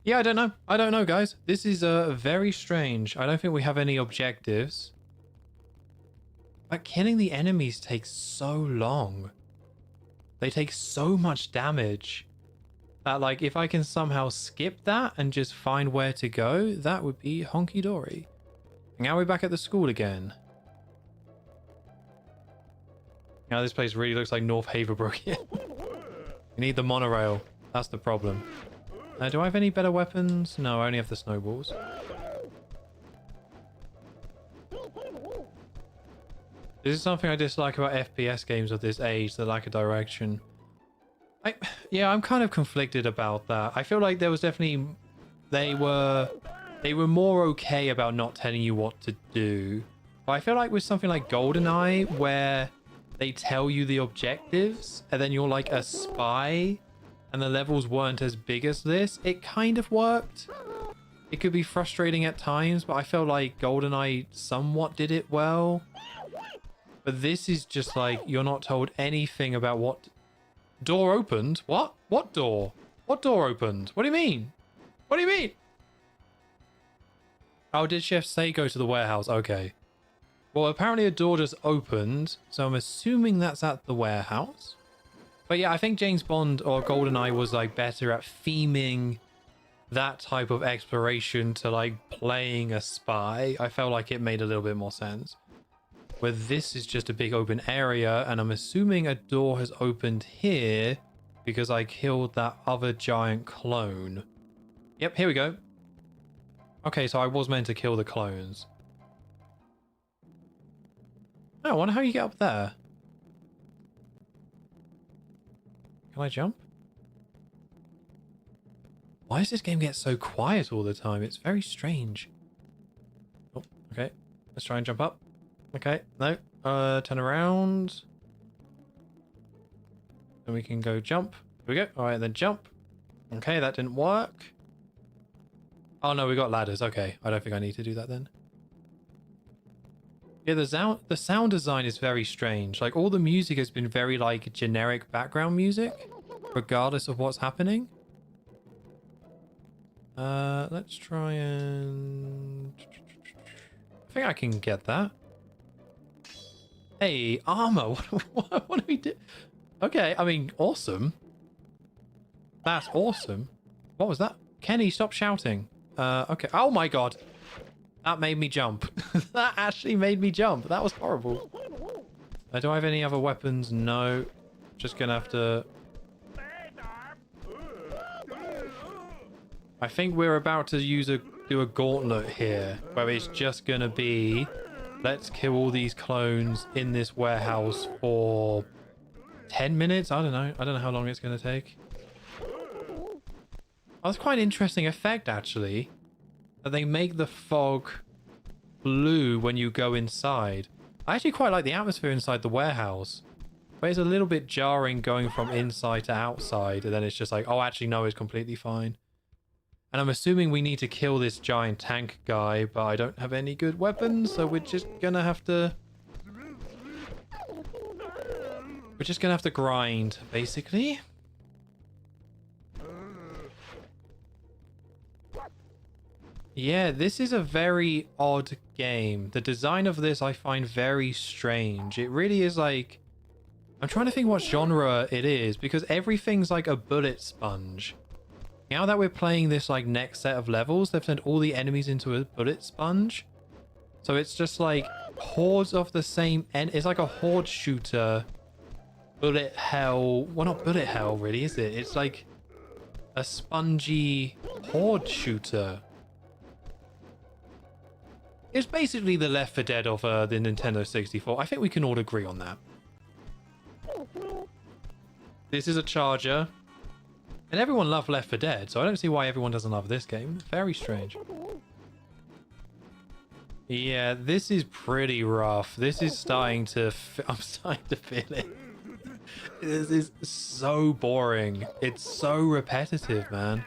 Yeah, I don't know. I don't know, guys. This is very strange. I don't think we have any objectives. But killing the enemies takes so long. They take so much damage that, like, if I can somehow skip that and just find where to go, that would be honky-dory. Now we're back at the school again. Now this place really looks like North Haverbrook here. We need the monorail. That's the problem. Do I have any better weapons? No, I only have the snowballs. This is something I dislike about FPS games of this age, the lack of direction. Yeah, I'm kind of conflicted about that. I feel like there was definitely... They were more okay about not telling you what to do. But I feel like with something like GoldenEye, where they tell you the objectives, and then you're like a spy, and the levels weren't as big as this, it kind of worked. It could be frustrating at times, but I felt like GoldenEye somewhat did it well. But this is just like, you're not told anything about what... Door opened? What? What door? What door opened? What do you mean? What do you mean? Oh, did Chef say go to the warehouse? Okay. Well, apparently a door just opened, so I'm assuming that's at the warehouse. But yeah, I think James Bond or GoldenEye was like better at theming that type of exploration to like playing a spy. I felt like it made a little bit more sense. Where this is just a big open area, and I'm assuming a door has opened here because I killed that other giant clone. Yep, here we go. Okay, so I was meant to kill the clones. Oh, I wonder how you get up there. Can I jump? Why does this game get so quiet all the time? It's very strange. Oh, okay. Let's try and jump up. Okay, no. Turn around. Then we can go jump. Here we go. All right, then jump. Okay, that didn't work. Oh no, we got ladders. Okay, I don't think I need to do that then. Yeah, the sound design is very strange. Like, all the music has been very, like, generic background music, regardless of what's happening. Let's try and... I think I can get that. Hey, armor. What do we do? Okay, I mean, awesome. That's awesome. What was that? Kenny, stop shouting. Okay. Oh my god. That made me jump. That actually made me jump. That was horrible. Do I have any other weapons? No. Just gonna have to... I think we're about to do a gauntlet here, where it's just gonna be, let's kill all these clones in this warehouse for 10 minutes. I don't know how long it's gonna take. Oh, that's quite an interesting effect, actually, that they make the fog blue when you go inside. I actually quite like the atmosphere inside the warehouse, but it's a little bit jarring going from inside to outside, and then it's just like, oh, actually, no, it's completely fine. And I'm assuming we need to kill this giant tank guy, but I don't have any good weapons, so we're just gonna have to... We're just gonna have to grind, basically. Yeah, this is a very odd game. The design of this I find very strange. It really is like... I'm trying to think what genre it is, because everything's like a bullet sponge. Now that we're playing this like next set of levels, they've turned all the enemies into a bullet sponge. So it's just like hordes of the same it's like a horde shooter, bullet hell. Well, not bullet hell really, is it? It's like a spongy horde shooter. It's basically the Left 4 Dead of the Nintendo 64. I think we can all agree on that. This is a charger. And everyone loved Left 4 Dead, so I don't see why everyone doesn't love this game. Very strange. Yeah, this is pretty rough. This is starting to... I'm starting to feel it. This is so boring. It's so repetitive, man.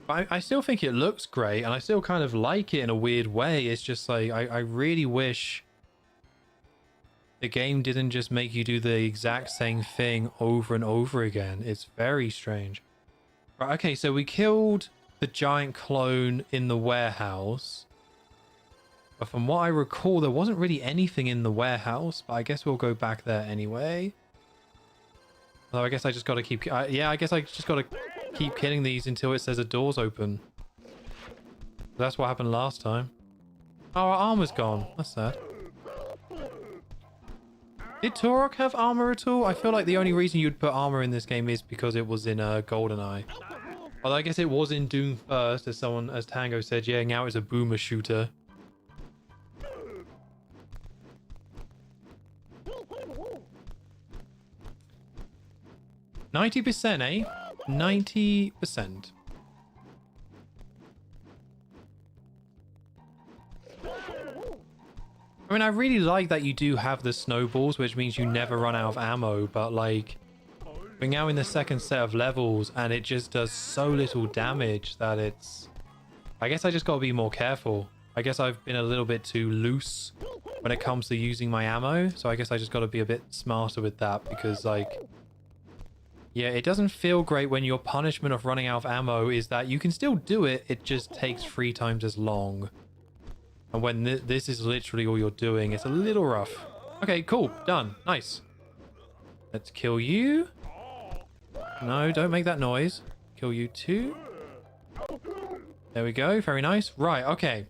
But I still think it looks great, and I still kind of like it in a weird way. It's just like, I really wish the game didn't just make you do the exact same thing over and over again. It's very strange. Right, okay, so we killed the giant clone in the warehouse. But from what I recall, there wasn't really anything in the warehouse, but I guess we'll go back there anyway. Although I guess I just got to keep... yeah, I guess I just got to keep killing these until it says a door's open. That's what happened last time. Oh, our armor's gone. That's sad. Did Turok have armor at all? I feel like the only reason you'd put armor in this game is because it was in GoldenEye. Although I guess it was in Doom first, as Tango said. Yeah, now it's a boomer shooter. %, eh? 90%. I mean, I really like that you do have the snowballs, which means you never run out of ammo, but like, we're now in the second set of levels and it just does so little damage that it's... I guess I just gotta be more careful. I guess I've been a little bit too loose when it comes to using my ammo, so I guess I just gotta be a bit smarter with that, because like... Yeah, it doesn't feel great when your punishment of running out of ammo is that you can still do it, it just takes 3 times as long. And when this is literally all you're doing, it's a little rough. Okay, cool. Done. Nice. Let's kill you. No, don't make that noise. Kill you too. There we go. Very nice. Right, okay.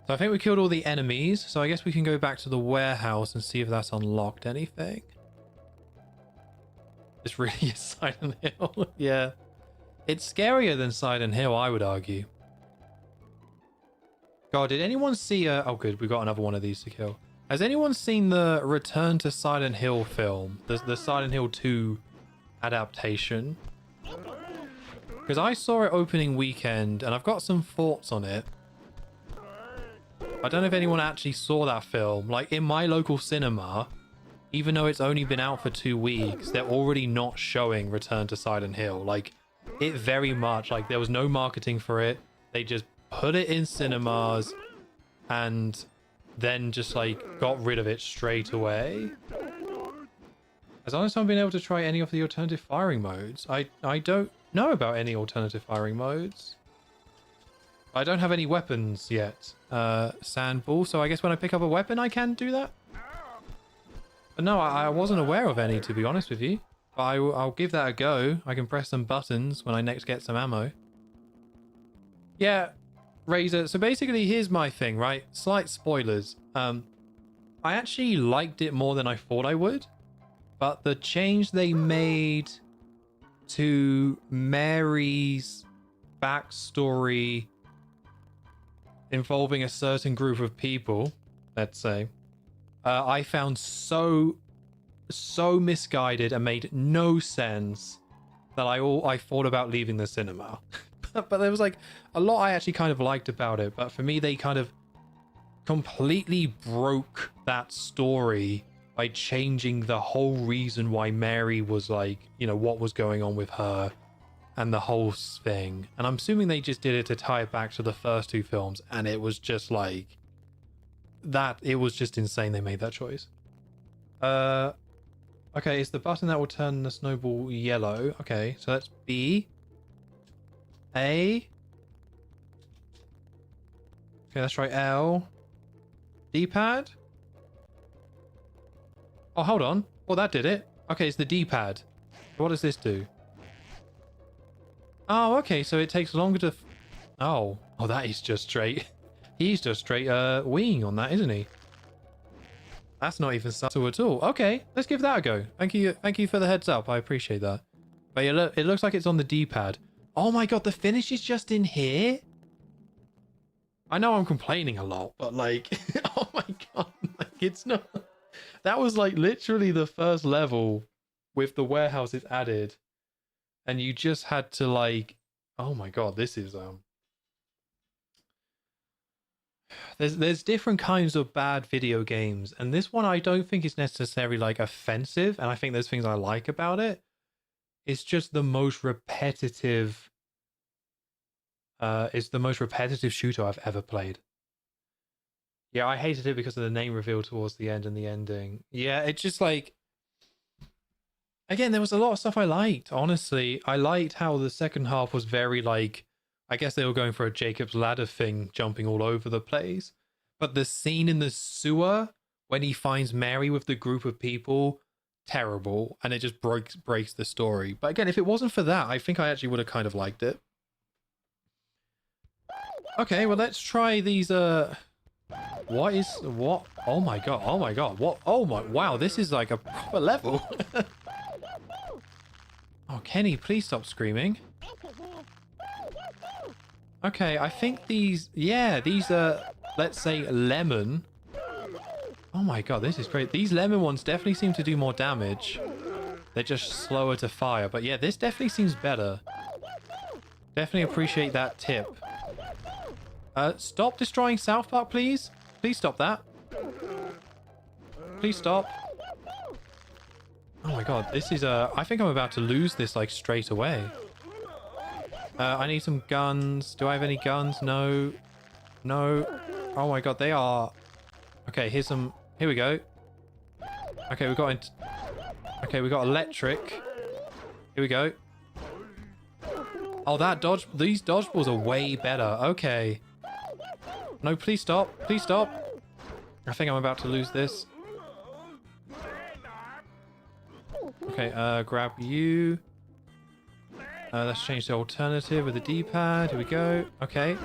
So I think we killed all the enemies. So I guess we can go back to the warehouse and see if that's unlocked anything. This really is Silent Hill. Yeah. It's scarier than Silent Hill, I would argue. God, did anyone see oh good, we got another one of these to kill. Has anyone seen the Return to Silent Hill film? The Silent Hill 2 adaptation? Because I saw it opening weekend and I've got some thoughts on it. I don't know if anyone actually saw that film. Like, in my local cinema, even though it's only been out for 2 weeks, they're already not showing Return to Silent Hill. Like, it very much, like, there was no marketing for it. They just put it in cinemas and then just like got rid of it straight away. Has honest someone been able to try any of the alternative firing modes? I don't know about any alternative firing modes. I don't have any weapons yet. Sandball, so I guess when I pick up a weapon I can do that? But no, I wasn't aware of any, to be honest with you. But I'll give that a go. I can press some buttons when I next get some ammo. Yeah, Razor, so basically here's my thing, right? Slight spoilers. I actually liked it more than I thought I would, but the change they made to Mary's backstory involving a certain group of people, let's say, I found so misguided and made no sense that I thought about leaving the cinema. But there was like a lot I actually kind of liked about it. But for me, they kind of completely broke that story by changing the whole reason why Mary was like, you know, what was going on with her and the whole thing. And I'm assuming they just did it to tie it back to the first two films. And it was just like that. It was just insane they made that choice. Okay, it's the button that will turn the snowball yellow. Okay, so that's B. A. Okay, let's try L. D-pad. Oh, hold on. Well, that did it. Okay, it's the D-pad. What does this do? Oh, okay, so it takes longer to... Oh, that is just straight. He's just straight weeing on that, isn't he? That's not even subtle at all. Okay, let's give that a go. Thank you for the heads up. I appreciate that. But it looks like it's on the D-pad. Oh my god, the finish is just in here? I know I'm complaining a lot, but like, oh my god, like it's not... That was like literally the first level with the warehouses added. And you just had to like... Oh my god, this is... There's different kinds of bad video games, and this one I don't think is necessarily like offensive, and I think there's things I like about it. It's just the most repetitive. It's the most repetitive shooter I've ever played. Yeah, I hated it because of the name reveal towards the end and the ending. Yeah, it's just like. Again, there was a lot of stuff I liked. Honestly, I liked how the second half was very like. I guess they were going for a Jacob's Ladder thing, jumping all over the place. But the scene in the sewer when he finds Mary with the group of people, terrible. And it just breaks the story. But again, if it wasn't for that, I think I actually would have kind of liked it. Okay, well, let's try these... What? Oh my god. What? Oh my... Wow, this is like a proper level. Oh, Kenny, please stop screaming. Okay, I think these... Yeah, these are, let's say, lemon. Oh my god, this is great. These lemon ones definitely seem to do more damage. They're just slower to fire. But yeah, this definitely seems better. Definitely appreciate that tip. Stop destroying South Park, please. Please stop that. Please stop. Oh my god, this is... I think I'm about to lose this, like, straight away. I need some guns. Do I have any guns? No. No. Oh my god, they are... Okay, here's some... Here we go. Okay, we got... Okay, we got electric. Here we go. Oh, that dodge... These dodgeballs are way better. Okay. No, please stop. Please stop. I think I'm about to lose this. Okay, grab you. Let's change the alternative with the D-pad. Here we go. Okay.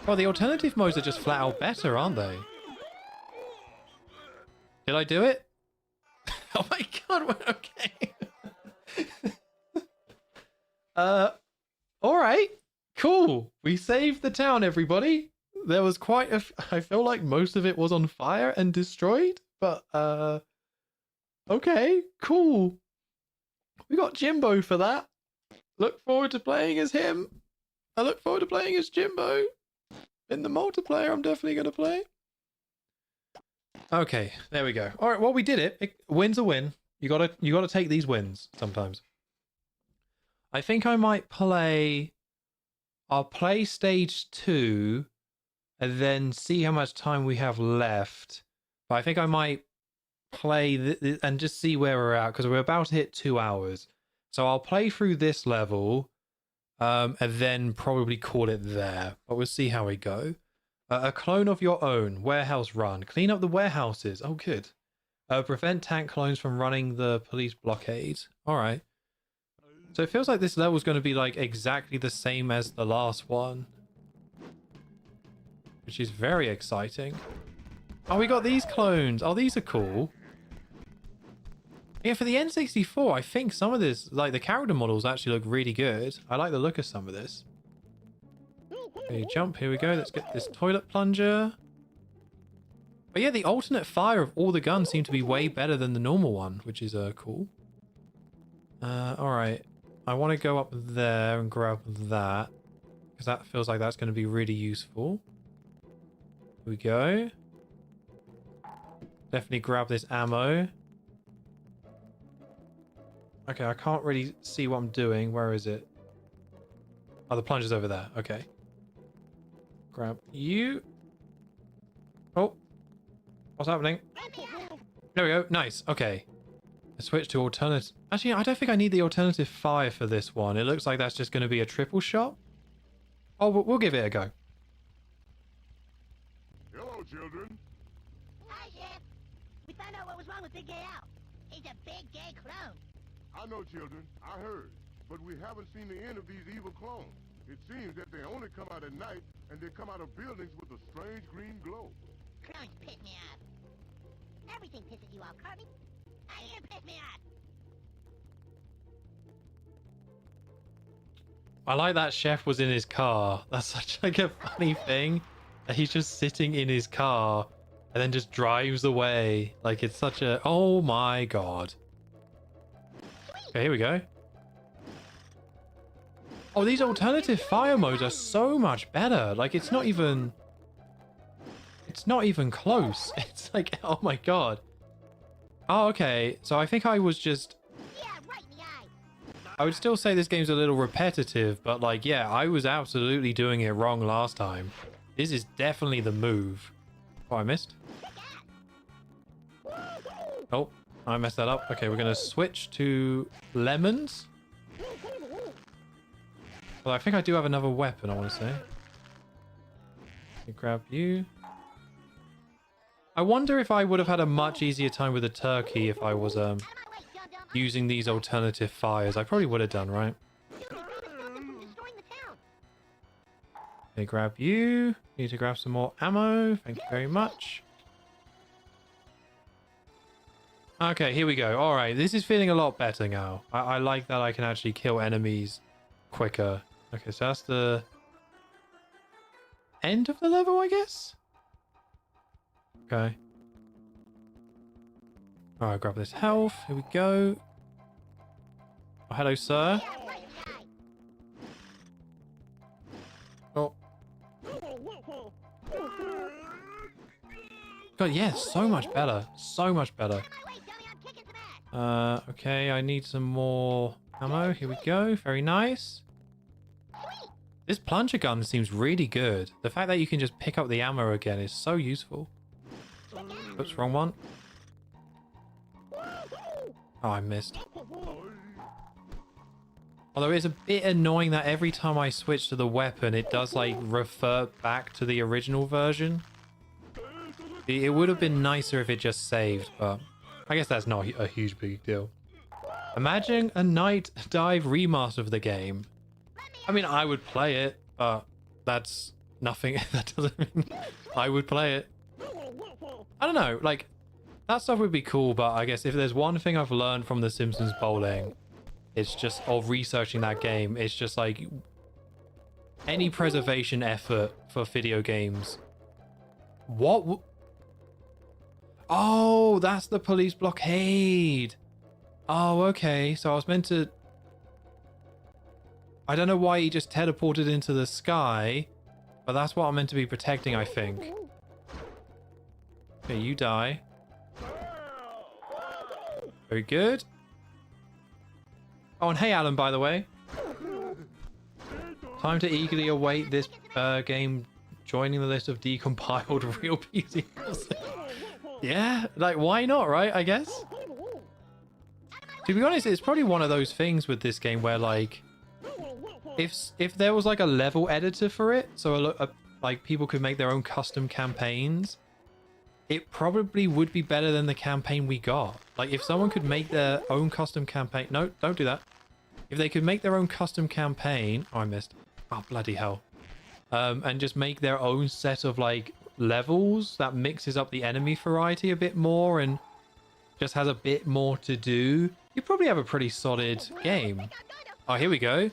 Well, the alternative modes are just flat out better, aren't they? Did I do it? Oh my god, okay. Alright. Cool. We saved the town, everybody. There was quite a... I feel like most of it was on fire and destroyed, but, okay, cool. We got Jimbo for that. Look forward to playing as him. I look forward to playing as Jimbo. In the multiplayer, I'm definitely going to play. Okay, there we go. All right, well, we did it. Win's a win. You gotta take these wins sometimes. I think I might play... I'll play stage 2 and then see how much time we have left. But I think I might play and just see where we're at, because we're about to hit 2 hours. So I'll play through this level and then probably call it there. But we'll see how we go. A clone of your own. Warehouse run. Clean up the warehouses. Oh, good. Prevent tank clones from running the police blockade. All right. So it feels like this level is going to be like exactly the same as the last one, which is very exciting. Oh, we got these clones. Oh, these are cool. Yeah, for the N64, I think some of this, like the character models actually look really good. I like the look of some of this. Okay, jump, here we go. Let's get this toilet plunger. But yeah, the alternate fire of all the guns seem to be way better than the normal one, which is cool. Alright. I want to go up there and grab that, because that feels like that's going to be really useful. Here we go. Definitely grab this ammo. Okay, I can't really see what I'm doing. Where is it? Oh, the plunger's over there. Okay. Grab you. Oh. What's happening? There we go. Nice. Okay. Let's switch to alternative. Actually, I don't think I need the alternative fire for this one. It looks like that's just going to be a triple shot. Oh, we'll give it a go. Hello, children. Hi, Chef. We found out what was wrong with Big Gay Al. He's a big gay clone. I know, children. I heard. But we haven't seen the end of these evil clones. It seems that they only come out at night, and they come out of buildings with a strange green glow. Clones piss me off. Everything pisses you off, Cartman. You piss me off. I like that Chef was in his car. That's such like a funny thing. That he's just sitting in his car and then just drives away. Like it's such a... Oh my god. Okay, here we go. Oh, these alternative fire modes are so much better. Like it's not even... It's not even close. It's like, oh my god. Oh, okay. So I think I was just... Yeah, right in the eye. I would still say this game's a little repetitive, but like, yeah, I was absolutely doing it wrong last time. This is definitely the move. Oh, I missed. Oh, I messed that up. Okay, we're going to switch to lemons. Well, I think I do have another weapon, I want to say. Let me grab you. I wonder if I would have had a much easier time with the turkey if I was using these alternative fires. I probably would have done, right? Okay, grab you. Need to grab some more ammo. Thank you very much. Okay, here we go. All right, this is feeling a lot better now. I like that I can actually kill enemies quicker. Okay, so that's the end of the level, I guess? Okay. All right, grab this health. Here we go. Oh, hello, sir. Oh. God, yeah, so much better. So much better. Okay, I need some more ammo. Here we go. Very nice. This plunger gun seems really good. The fact that you can just pick up the ammo again is so useful. Oops, wrong one. Oh, I missed. Although it's a bit annoying that every time I switch to the weapon, it does like revert back to the original version. It would have been nicer if it just saved, but I guess that's not a huge big deal. Imagine a Night Dive remaster of the game. I mean, I would play it, but that's nothing. That doesn't mean I would play it. I don't know, like, that stuff would be cool, but I guess if there's one thing I've learned from the Simpsons bowling, it's just, of researching that game, it's just like, any preservation effort for video games. What? Oh, that's the police blockade. Oh, okay, so I was meant to... I don't know why he just teleported into the sky, but that's what I'm meant to be protecting, I think. Okay, you die. Very good. Oh, and hey, Alan, by the way. Time to eagerly await this game joining the list of decompiled real PC. Yeah, like, why not, right? I guess. To be honest, it's probably one of those things with this game where, like, if there was like a level editor for it, so like people could make their own custom campaigns, it probably would be better than the campaign we got. Like, if someone could make their own custom campaign... No, don't do that. If they could make their own custom campaign... Oh, I missed. Oh, bloody hell. And just make their own set of, like, levels that mixes up the enemy variety a bit more and just has a bit more to do, you probably have a pretty solid game. Oh, here we go.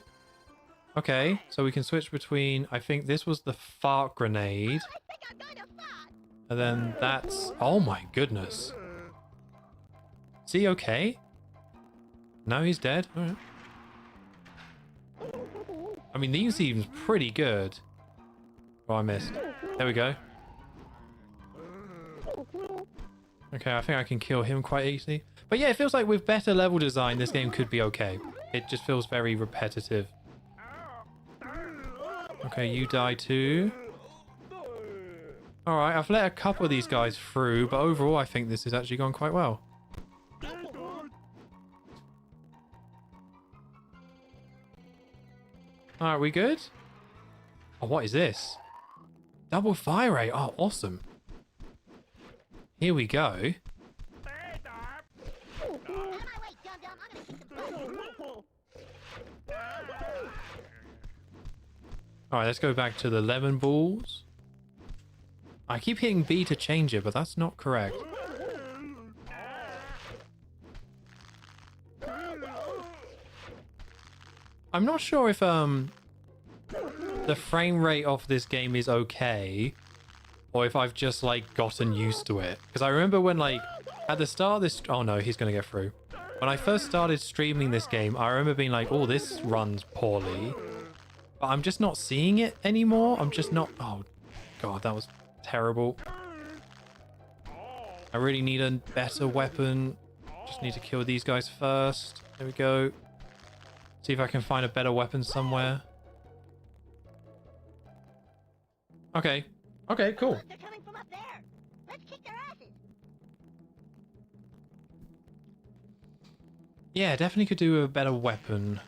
Okay, so we can switch between, I think this was the fart grenade. And then that's, oh my goodness. Is he okay? No, he's dead. All right. I mean, these seems pretty good. Oh, I missed. There we go. Okay, I think I can kill him quite easily. But yeah, it feels like with better level design, this game could be okay. It just feels very repetitive. Okay, you die too. Alright, I've let a couple of these guys through, but overall I think this has actually gone quite well. Alright, we good? Oh, what is this? Double fire rate. Oh, awesome. Here we go. Alright, let's go back to the lemon balls. I keep hitting B to change it, but that's not correct. I'm not sure if the frame rate of this game is okay, or if I've just like gotten used to it. Because I remember when like at the start of this, oh no, he's gonna get through. When I first started streaming this game, I remember being like, oh, this runs poorly. But I'm just not seeing it anymore. I'm just not, oh god, that was terrible. I really need a better weapon. Just need to kill these guys first. There we go. See if I can find a better weapon somewhere. Okay. Okay, cool. They're coming from up there. Let's kick their asses. Yeah, definitely could do with a better weapon.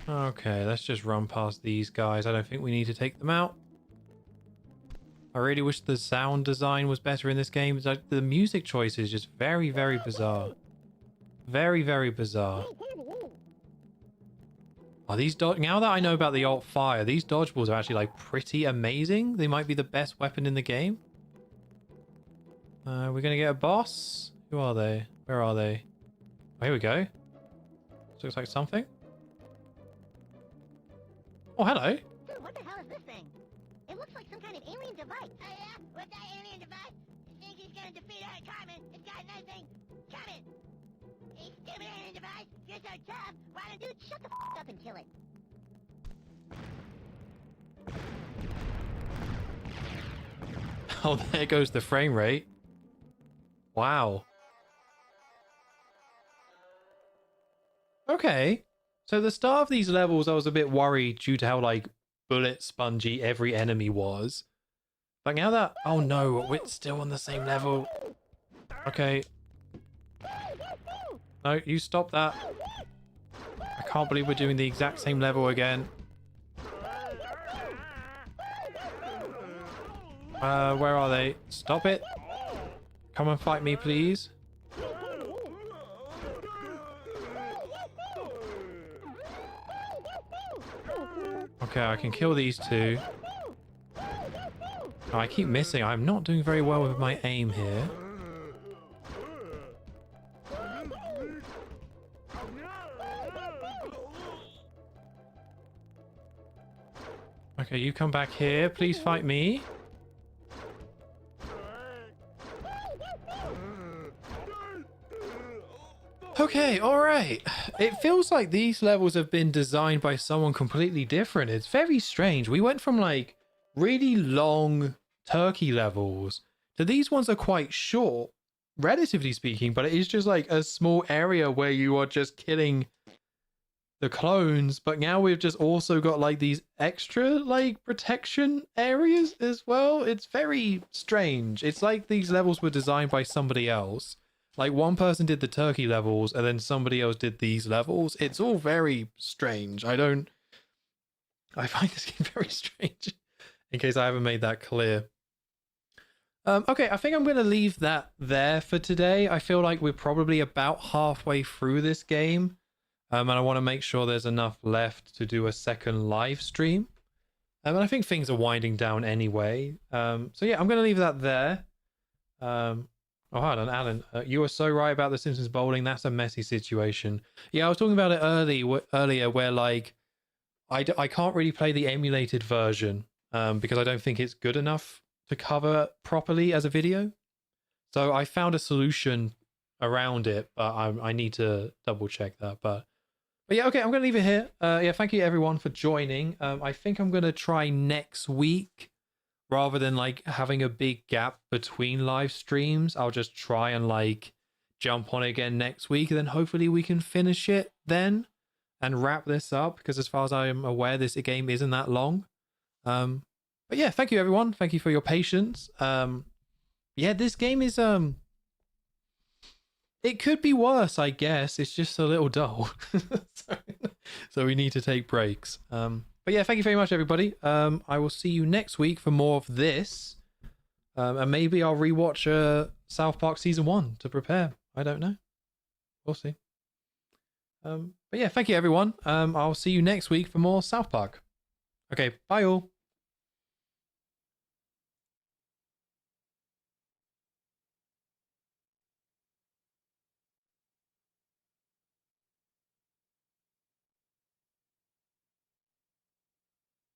Okay, let's just run past these guys. I don't think we need to take them out. I really wish the sound design was better in this game. It's like the music choice is just very, very bizarre. Very, very bizarre. Oh, these now that I know about the alt fire, these dodgeballs are actually like pretty amazing. They might be the best weapon in the game. We're gonna get a boss. Who are they? Where are they? Oh, here we go. This looks like something. Oh, hello. Dude, what the hell is this thing? It looks like some kind of alien device. Oh yeah? What's that alien device? You think he's gonna defeat our Carmen? It's got nothing coming. Hey, stupid alien device. You're so tough. Why don't you shut the f up and kill it? Oh, there goes the frame rate. Wow. Okay. So the start of these levels, I was a bit worried due to how like bullet spongy every enemy was. But now that, oh no, we're still on the same level. Okay. No, you stop that. I can't believe we're doing the exact same level again. Where are they? Stop it. Come and fight me, please. Okay, I can kill these two. Oh, I keep missing. I'm not doing very well with my aim here. Okay, you come back here. Please fight me. Okay, alright. It feels like these levels have been designed by someone completely different. It's very strange. We went from like really long turkey levels to these ones are quite short, relatively speaking, but it is just like a small area where you are just killing the clones. But now we've just also got like these extra like protection areas as well. It's very strange. It's like these levels were designed by somebody else. Like one person did the turkey levels and then somebody else did these levels. It's all very strange. I find this game very strange, in case I haven't made that clear. Okay, I think I'm going to leave that there for today. I feel like we're probably about halfway through this game. And I want to make sure there's enough left to do a second live stream. And I think things are winding down anyway. So yeah, I'm going to leave that there. Oh, hold on, Alan. You were so right about the Simpsons bowling. That's a messy situation. Yeah, I was talking about it earlier where like I can't really play the emulated version because I don't think it's good enough to cover properly as a video. So I found a solution around it, but I need to double check that. But yeah, okay, I'm going to leave it here. Yeah, thank you everyone for joining. I think I'm going to try next week rather than like having a big gap between live streams. I'll just try and like jump on again next week, and then hopefully we can finish it then and wrap this up, because as far as I'm aware, this game isn't that long. But yeah, thank you everyone. Thank you for your patience. Yeah, this game is it could be worse, I guess. It's just a little dull. so we need to take breaks. But yeah, thank you very much, everybody. I will see you next week for more of this. And maybe I'll rewatch South Park Season 1 to prepare. I don't know. We'll see. But yeah, thank you, everyone. I'll see you next week for more South Park. Okay, bye all.